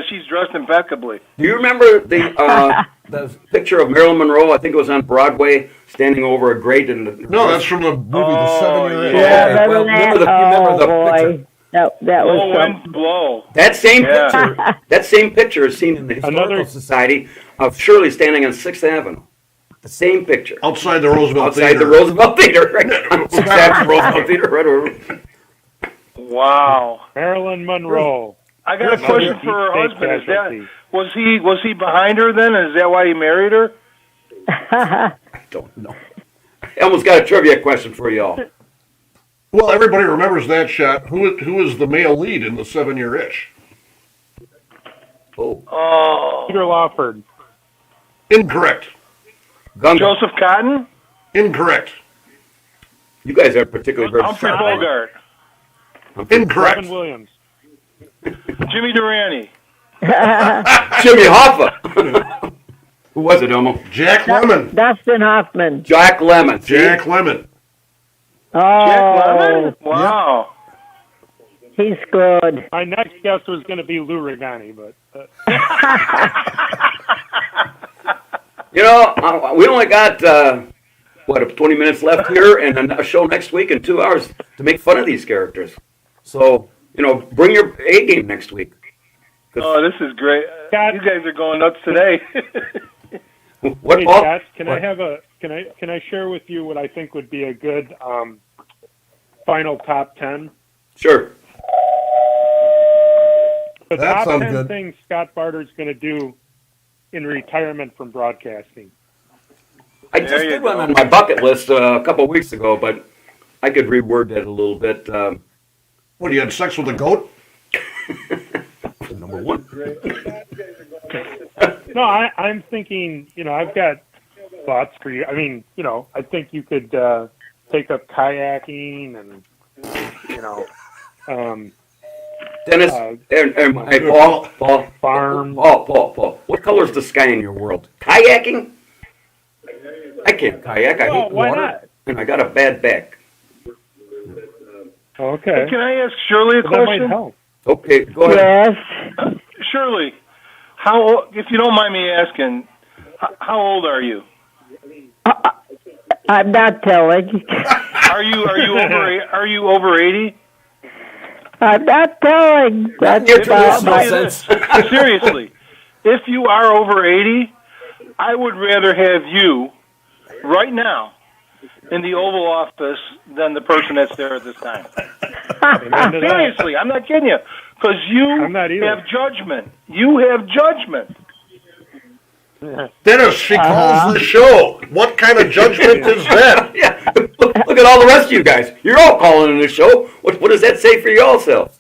She's dressed impeccably. Do you remember the picture of Marilyn Monroe? I think it was on Broadway, standing over a grate. No, that's from the movie The 7-Year Itch. Yeah, Okay, well, remember that? remember the Oh, picture. boy. That Blow, was wind, blow. That same Yeah. picture. That same picture is seen in the Historical Another- Society of Shirley standing on 6th Avenue. The same picture. Outside the Roosevelt Outside Theater. the Roosevelt Theater, right? On 6th Avenue, Roosevelt Theater, right over. Wow. Marilyn Monroe. I got a question for her husband. Is that was he behind her then? Is that why he married her? I don't know. I almost got a trivia question for y'all. Well, everybody remembers that shot. Who is the male lead in The 7-Year Itch? Oh, Oh, Peter Lawford. Incorrect. Gunga. Joseph Cotton, Incorrect. You guys aren't particularly very Humphrey sharp. Bogart, Incorrect. Robin Williams. Jimmy Durante. Jimmy Hoffa. Who was it, Elmo? Jack Lemmon. Dustin Hoffman. Jack Lemmon. See? Jack Lemmon. Oh, Jack Lemmon? Wow. he's good. My next guess was going to be Lou Regani, but You know, we only got, 20 minutes left here and a show next week in 2 hours to make fun of these characters. So, bring your A game next week. Oh, this is great. Scott. You guys are going nuts today. What, hey, Paul? Scott, can What? I share with you what I think would be a good final top 10? Sure. The That top sounds 10 good. things Scott Barter's going to do in retirement from broadcasting. I just There you did one go. on my bucket list a couple of weeks ago, but I could reword that a little bit. What, you had sex with a goat? Number one. No, I'm thinking, I've got thoughts for you. I mean, I think you could take up kayaking and, Dennis, and Paul, farm. Paul, what color is the sky in your world? Kayaking? I can't kayak. I Well, hate why water, not? and I got a bad back. Okay. Can I ask Shirley a Well, that might question? help. Okay, go ahead. Yes. Shirley, if you don't mind me asking, how old are you? I'm not telling. Are you over 80? I'm not telling. That's Your about traditional my, sense. Seriously, if you are over 80, I would rather have you right now in the Oval Office than the person that's there at this time. Amen to that. Seriously, I'm not kidding you. Because you I'm not either. have judgment. You have judgment. Dennis, she calls the show. What kind of judgment is that? Yeah, look at all the rest of you guys. You're all calling in the show. What does that say for your selves?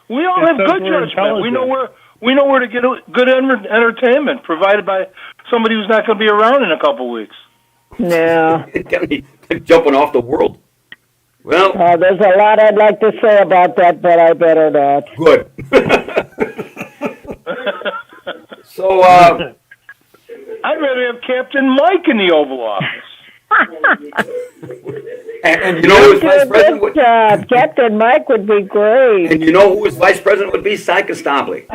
We all It have says good we're judgment. We know intelligent. where to get good entertainment provided by somebody who's not going to be around in a couple weeks. no. It got me jumping off the world. Well, There's a lot I'd like to say about that, but I better not. good. So, I'd rather have Captain Mike in the Oval Office. and you know who his vice Good president would, job. Captain Mike would be great. and you know who his vice president would be? Cy Costabile.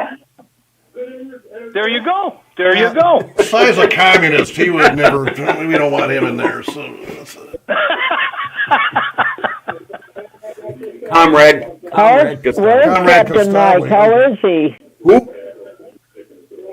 There you go. There you go. Size a communist, he would never. We don't want him in there. So, Comrade Where's Costabile. Conrad Captain Costali. Mike? How is he? Who?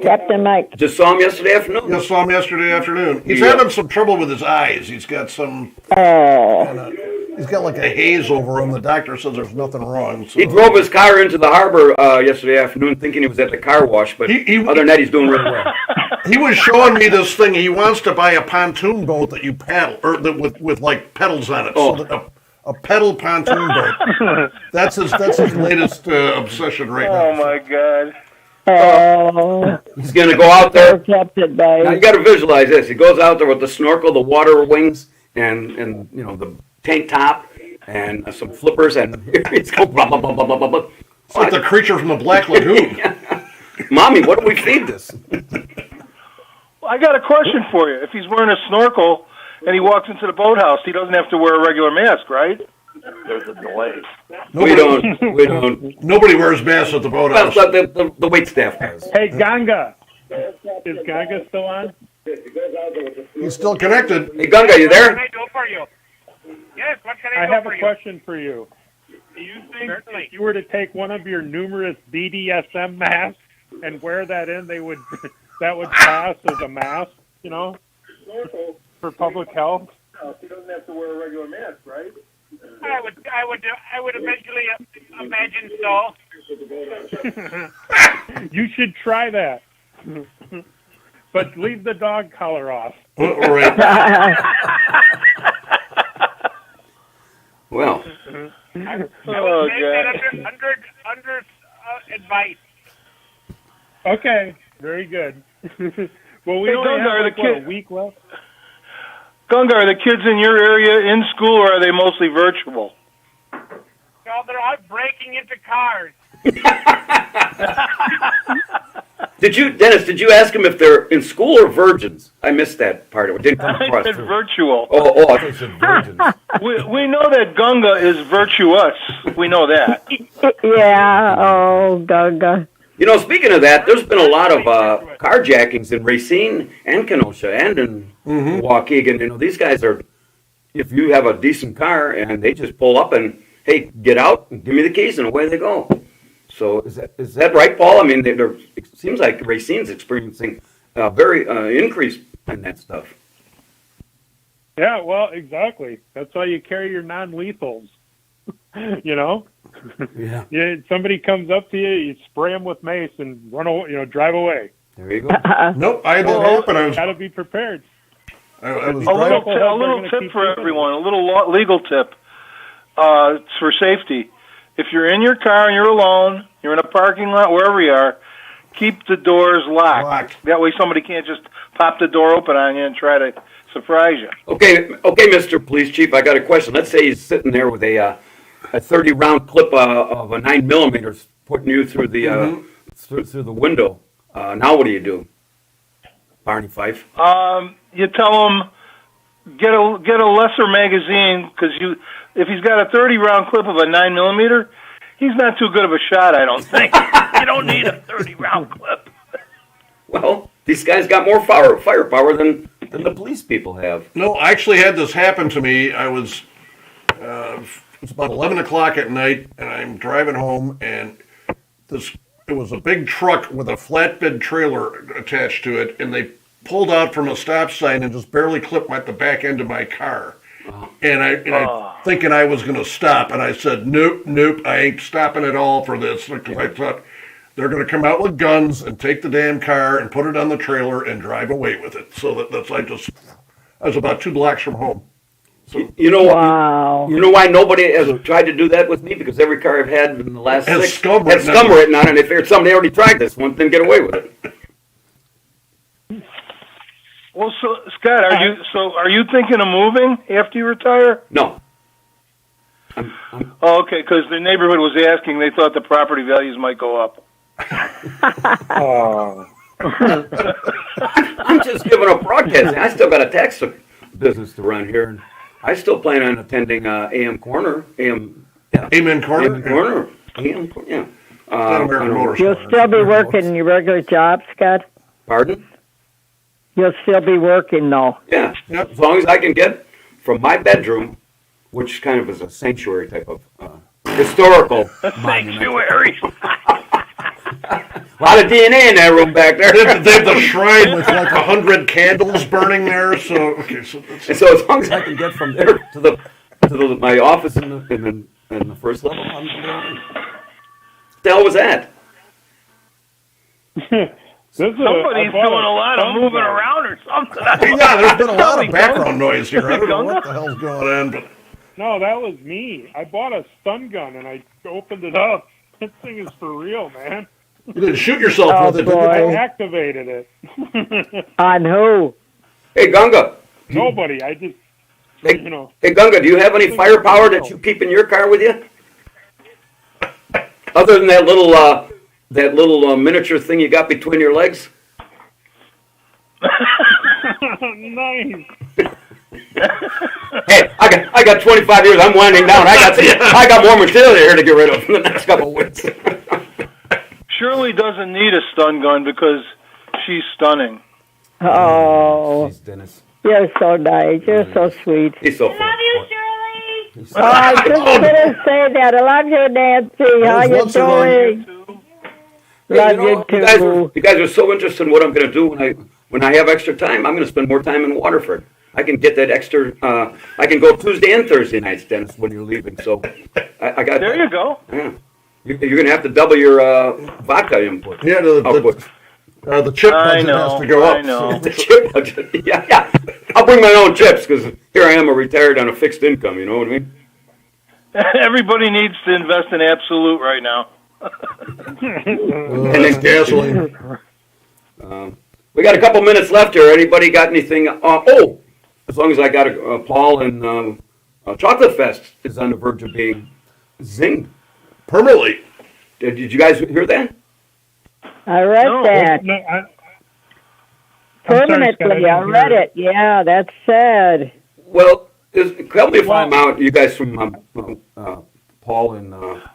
Captain Mike. Just saw him yesterday afternoon. just saw him yesterday afternoon. He's Yeah. having some trouble with his eyes. He's got some. Oh. He's got like a haze over him. The doctor says there's nothing wrong. So. He drove his car into the harbor yesterday afternoon thinking he was at the car wash, but He- other than that, he's doing really well. he was showing me this thing. He wants to buy a pontoon boat that you paddle, or that with like pedals on it. Oh. So that a pedal pontoon boat. That's his latest obsession right now. Oh my God. Oh, He's going to go out there. Captain Now you Bay. got to visualize this. He goes out there with the snorkel, the water wings, and you know the tank top, and some flippers, and he's going blah blah blah blah blah blah. It's like the creature from the Black Lagoon. Mommy, what do we feed this? Well, I got a question for you. If he's wearing a snorkel and he walks into the boathouse, he doesn't have to wear a regular mask, right? There's a delay. We don't. Nobody wears masks at the Well, boathouse. the wait staff does. Hey, Ganga. Is Ganga still on? He's still connected. Hey, Gunga, you What can there? I do for you? Yes, what can I I do have for a you? question for you. Do you think if you were to take one of your numerous BDSM masks and wear that in, that would pass as a mask, you know, for public health? He doesn't have to wear a regular mask, right? I would eventually imagine so. You should try that. But leave the dog collar off. All right. Well, I would Oh, take that under advice. Okay, very good. Well, we Hey, only Gunga, are have the like, kid- a week left. Gunga, are the kids in your area in school, or are they mostly virtual? So they're out breaking into cars. Dennis? Did you ask him if they're in school or virgins? I missed that part. It didn't come I across. said through. virtual. Oh, I thought you said virgins. We know that Gunga is virtuous. We know that. Yeah, oh, Gaga. You know, speaking of that, there's been a lot of carjackings in Racine and Kenosha and in Waukegan. You know, these guys are, if you have a decent car and they just pull up and, hey, get out and give me the keys and away they go. So is that right, Paul? I mean, it seems like Racine's experiencing a very increase in that stuff. Yeah, well, exactly. That's why you carry your non-lethals. You know? Yeah. Yeah, somebody comes up to you, you spray them with mace and run away, drive away. There you go. Nope, I had that happen. I was Got to be prepared. I was A little, driving. a little tip for everyone, a little legal tip for safety. If you're in your car and you're alone, you're in a parking lot, wherever you are, keep the doors locked. That way somebody can't just pop the door open on you and try to surprise you. Okay, Mr. Police Chief, I got a question. Let's say he's sitting there with a 30-round clip of a 9mm putting you through the through the window. Now what do you do, Barney Fife? You tell him get a lesser magazine, because if he's got a 30-round clip of a 9mm, he's not too good of a shot, I don't think. You don't need a 30-round clip. Well, these guys got more firepower than the police people have. No, I actually had this happen to me. I was, it's about 11 o'clock at night, and I'm driving home, and it was a big truck with a flatbed trailer attached to it, and they pulled out from a stop sign and just barely clipped the back end of my car. And I thinking I was going to stop, and I said, nope, I ain't stopping at all for this, because I thought they're going to come out with guns and take the damn car and put it on the trailer and drive away with it. So I was about 2 blocks from home. So, You know Wow. You know why nobody has tried to do that with me? Because every car I've had in the last Has 6 scum has written scum on it. written on it, and they figured somebody already tried this one, then get away with it. Well, so Scott, are you thinking of moving after you retire? No. Oh, okay, because the neighborhood was asking. They thought the property values might go up. Oh. I'm just giving up broadcasting. I still got a tax business to run here, and I still plan on attending AM Corner. Amen Corner? AM Corner. Yeah. That American Motorsports. You'll still be working your regular job, Scott? Pardon? You'll still be working, though. Yeah. Yep. As long as I can get from my bedroom, which kind of is a sanctuary type of historical monument. Sanctuary. A lot of DNA in that room back there. They have the shrine with like 100 candles burning there. So okay, so that's, And so as long as I can get from there to my office in the first level, I'm there. What the hell was that? Somebody's doing a lot of moving around or something. Yeah, there's been a lot of Gunga? background noise here. I don't know what Gunga? the hell's going on, but No, that was me. I bought a stun gun and I opened it up. This thing is for real, man. you didn't shoot yourself Oh, with it, did you? boy. I Paul? activated it. On who? Hey, Gunga. Nobody. I just, Hey, you know. hey, Gunga, do you have any firepower that you keep in your car with you? Other than that little miniature thing you got between your legs? Nice. Hey, I got 25 years. I'm winding down. I got more material here to get rid of in the next couple of weeks. Shirley doesn't need a stun gun because she's stunning. Oh, Jeez, Dennis. you're so nice. You're so sweet. He's so Love you, Shirley. Oh, I was just gonna say that. I love you, Nancy. How you once in a while. doing? Love you too. You guys are so interested in what I'm going to do when I have extra time. I'm going to spend more time in Waterford. I can get that extra. I can go Tuesday and Thursday nights, Dennis, when you're leaving. So I got. There you go. Yeah. You're going to have to double your vodka input. Yeah, output. the chip budget has to go up. I know. The chip budget. Yeah. I'll bring my own chips because here I am, a retired on a fixed income. You know what I mean? Everybody needs to invest in Absolute right now. And then gasoline. We got a couple minutes left here. Anybody got anything? As long as I got Paul and Chocolate Fest is on the verge of being zinged. Permanently. Did you guys hear that? I read that. No, I'm Permanently, sorry, Scott, I read it. Yeah, that's sad. Well, tell me if I'm out. You guys from Paul and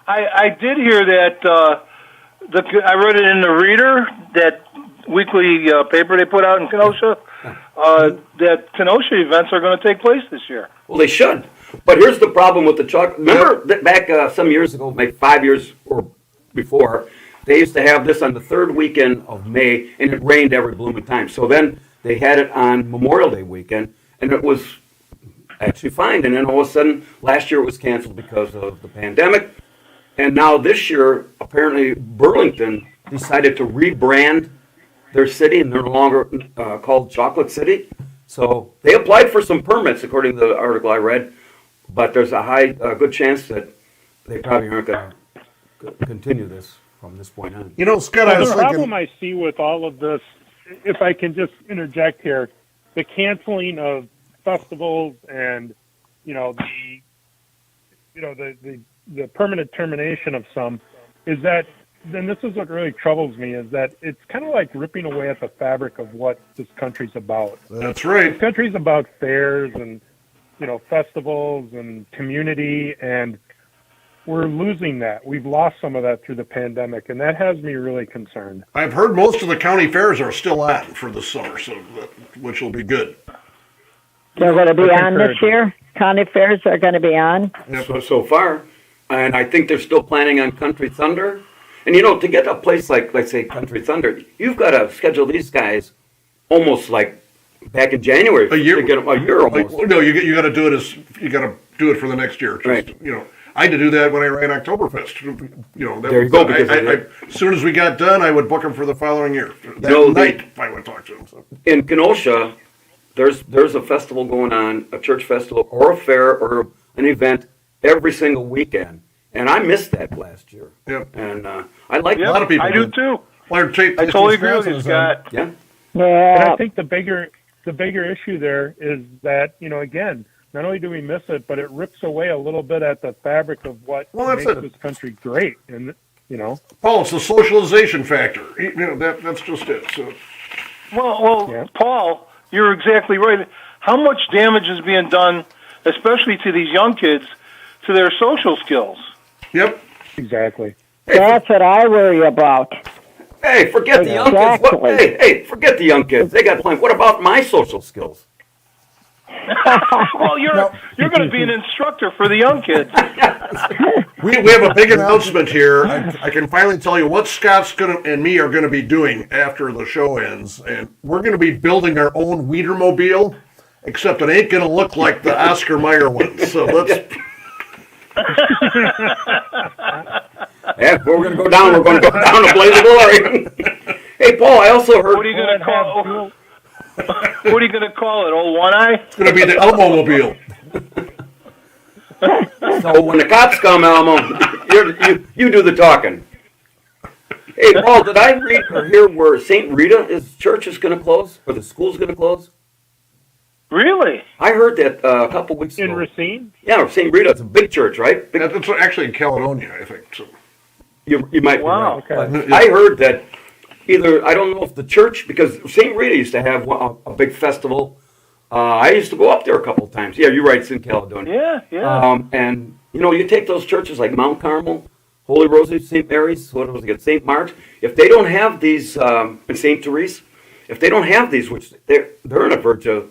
I did hear that. I read it in the Reader, that weekly paper they put out in Kenosha. That Kenosha events are going to take place this year. well, they should. But here's the problem with the chocolate. Remember that back some years ago, maybe 5 years or before, they used to have this on the third weekend of May, and it rained every blooming time. So then they had it on Memorial Day weekend, and it was actually fine. And then all of a sudden, last year it was canceled because of the pandemic. And now this year, apparently Burlington decided to rebrand their city, and they're no longer called Chocolate City. So they applied for some permits, according to the article I read. But there's a good chance that they probably aren't going to continue this from this point on. You know, Scott, I was The thinking. problem I see with all of this, if I can just interject here, the canceling of festivals and the permanent termination of some is that. Then this is what really troubles me is that it's kind of like ripping away at the fabric of what this country's about. That's right. This country's about fairs and festivals and community, and we're losing that. We've lost some of that through the pandemic, and that has me really concerned. I've heard most of the county fairs are still on for the summer, which will be good. They're going to be I on concur. this year? County fairs are going to be on? So far, and I think they're still planning on Country Thunder. And to get a place like, let's say, Country Thunder, you've got to schedule these guys almost like back in January A year. to get them a year almost. No, you got to do it for the next year. Just, Right. I had to do that when I ran Oktoberfest. There you go, because as soon as we got done, I would book them for the following year. That night, if I went to talk to them. So. In Kenosha, there's a festival going on, a church festival or a fair or an event every single weekend. And I missed that last year. Yep. And I like Yep, a lot of people I do did. too. I I totally agree with you, Scott. Yeah. And Yeah. I think the bigger issue there is that, again, not only do we miss it, but it rips away a little bit at the fabric of what That's makes it. this country great. And, Paul, it's the socialization factor. That's just it. So. Well, Yeah. Paul, you're exactly right. How much damage is being done, especially to these young kids, to their social skills? Yep. exactly. That's what I worry about. Hey, forget the young kids. Exactly. Hey, forget the young kids. They got plenty. What about my social skills? Well, you're going to be an instructor for the young kids. We have a big announcement here. I can finally tell you what Scott's and me are going to be doing after the show ends. And we're going to be building our own Wienermobile, except it ain't going to look like the Oscar Mayer one. So let's... Yeah, we're going to go down. We're going to go down a blaze of glory. Hey, Paul, I also heard. What are you going to call? What are you going to call it? Old One Eye? It's going to be the Elmo-mobile. So when the cops come, Elmo, you do the talking. Hey, Paul, did I read or hear where St. Rita's church is going to close, or the school's going to close? Really? I heard that a couple weeks ago. In Racine? Yeah, St. Rita. It's a big church, right? Big, It's actually in Caledonia, I think. So. you might Wow. be right. But I heard that either, I don't know if the church, because St. Rita used to have a big festival. I used to go up there a couple of times. Yeah, you're right, it's in Caledonia. Yeah. And, you take those churches like Mount Carmel, Holy Rosary, St. Mary's, what was it, St. Mark's, if they don't have these, and St. Therese, if they don't have these, which they're on the verge of,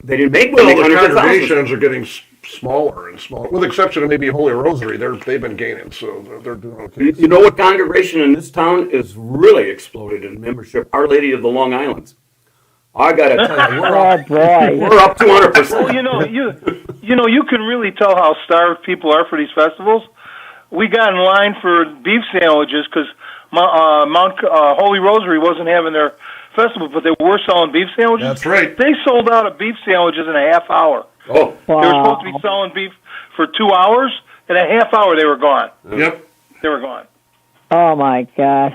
they didn't make Well, millions, the hundreds of thousands. congregations are getting smaller and smaller, with the exception of maybe Holy Rosary. They've been gaining, so they're doing okay. You know what congregation in this town is really exploded in membership? Our Lady of the Long Islands. I gotta tell you, Oh, boy. we're up 200%. Well, you can really tell how starved people are for these festivals. We got in line for beef sandwiches because Mount Holy Rosary wasn't having their festival, but they were selling beef sandwiches. That's right. They sold out of beef sandwiches in a half hour. Oh, They were supposed to be selling beef for 2 hours. In a half hour, they were gone. Yep. They were gone. Oh, my gosh.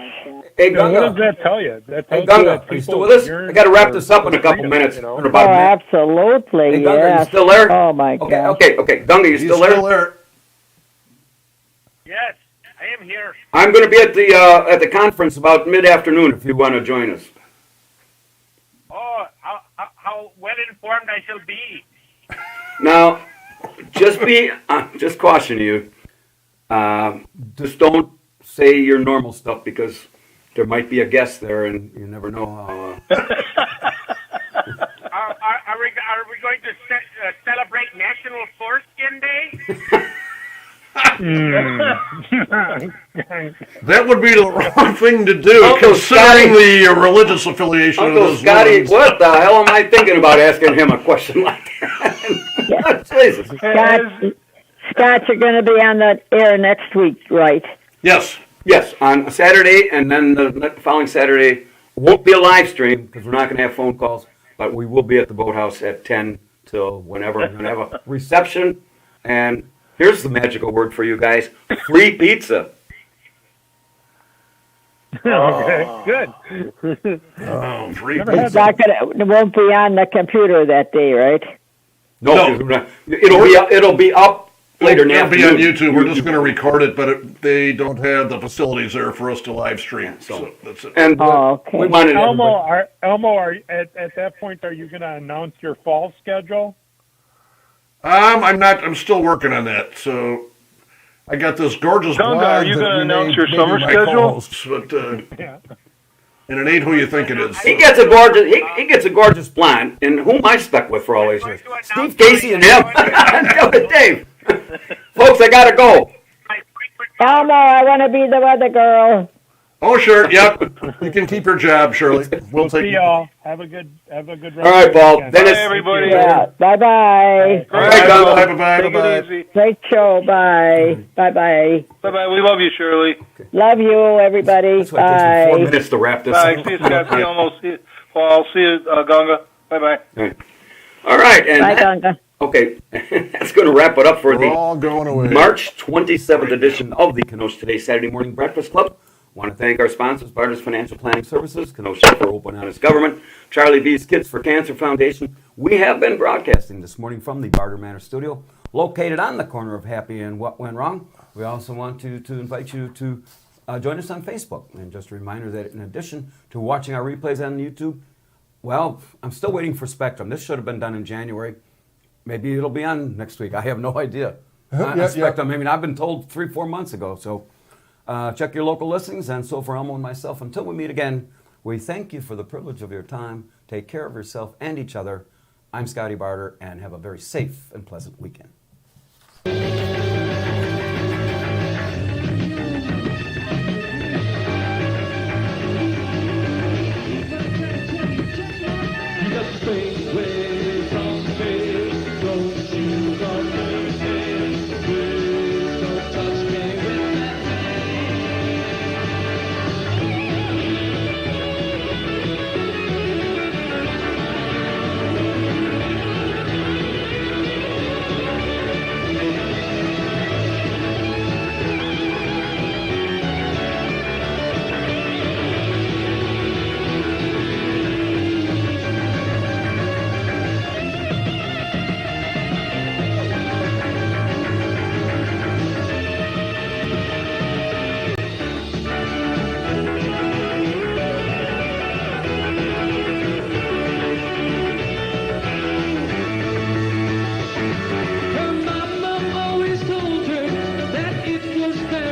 hey, What does Gunga. that tell you? That Hey, tells you Gunga, that are you people still with us? yearn I gotta wrap for- this up in a for couple freedom, minutes. you know? In Oh, about a minute. absolutely, Hey, Gunga, yes. you still there? Oh, my gosh. Okay. Gunga, you He's still there? Yes, I am here. I'm going to be at the conference about mid-afternoon if you want to join us. Oh, how well informed I shall be. Now, just caution you. Just don't say your normal stuff because there might be a guest there, and you never know how. Are we going to celebrate National Foreskin Day? That would be the wrong thing to do, Uncle considering Scotty. the religious affiliation Uncle of those Scotty, women's. what the hell am I thinking about asking him a question like that? Jesus. Scott, you're going to be on the air next week, right? Yes. Yes, on a Saturday, and then the following Saturday won't be a live stream because we're not going to have phone calls, but we will be at the boathouse at 10 till whenever. We're going to have a reception, and here's the magical word for you guys: free pizza. Okay, good. Oh, free Never had It's not gonna, it won't be on the computer that day, right? No, it'll be up later in the It'll be on afternoon. YouTube. We're just going to record it, but they don't have the facilities there for us to live stream. So that's it. And Oh, okay. we wanted everybody. Elmo, at that point, are you going to announce your fall schedule? I'm not. I'm still working on that. So I got this gorgeous Gunga, blog are you that gonna we announce made your maybe summer my schedule? co-hosts, but Yeah. and it ain't who you think it is. He gets a gorgeous. He gets a gorgeous blonde, and who am I stuck with for all these years? Steve Casey and him. Dave. Folks, I gotta go. Elmo, I want to be the weather girl. Oh, sure. Yep. You can keep your job, Shirley. We'll See take. y'all. Have a good All right, Paul. weekend. Dennis. Bye, everybody. Yeah. Bye-bye. All right, Gunga. Bye, bye, bye, Take bye. it easy. Great show. Bye. Bye-bye. Bye-bye. We love you, Shirley. Love you, everybody. That's why it takes me 4 Bye. minutes to wrap this Bye. up. See you, Scott. See you, almost. See you, Paul. See you, Gunga. Bye-bye. All right, and Bye, Gunga. okay, that's going to wrap it up for We're the all going away. March 27th edition of the Kenosha Today Saturday Morning Breakfast Club. Want to thank our sponsors, Barter's Financial Planning Services, Kenosha for Open Honest Government, Charlie B's Kids for Cancer Foundation. We have been broadcasting this morning from the Barter Manor Studio, located on the corner of Happy and What Went Wrong. We also want to invite you to join us on Facebook. And just a reminder that in addition to watching our replays on YouTube, well, I'm still waiting for Spectrum. This should have been done in January. Maybe it'll be on next week. I have no idea. Spectrum. I mean, I've been told 3-4 months ago. So check your local listings. And so for Elmo and myself, until we meet again, we thank you for the privilege of your time. Take care of yourself and each other. I'm Scotty Barter, and have a very safe and pleasant weekend.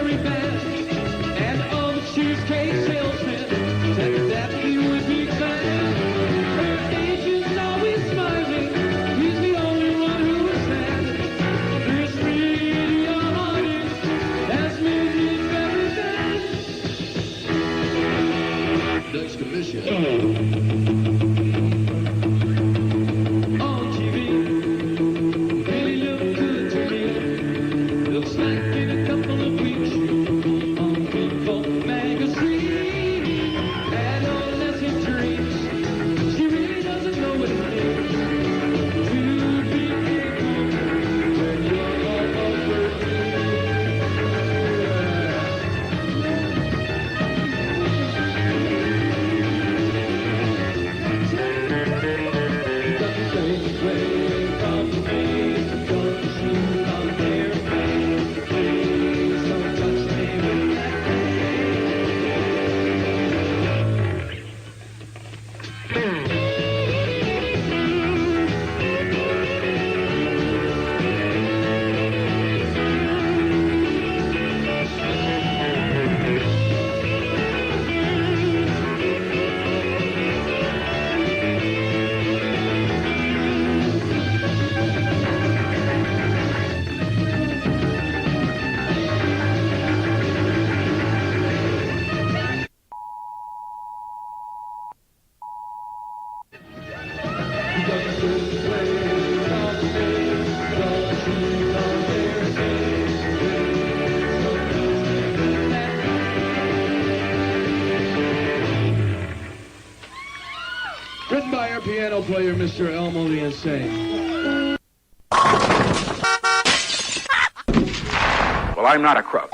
very fast. And all the cheesecake salesmen said that he would be glad. Her agent's always smiling. He's the only one who's sad. This media audience has made me very bad. Next commission. On TV, really look good to me. Looks like in a couple of weeks you'll be on People magazine. Adolescent dreams. She really doesn't know what it means to be able when you're all over me. Don't take away from me. Don't shoot on their face. Please don't touch me with that written by our piano player, Mr. Elmo the Insane. Well, I'm not a crook.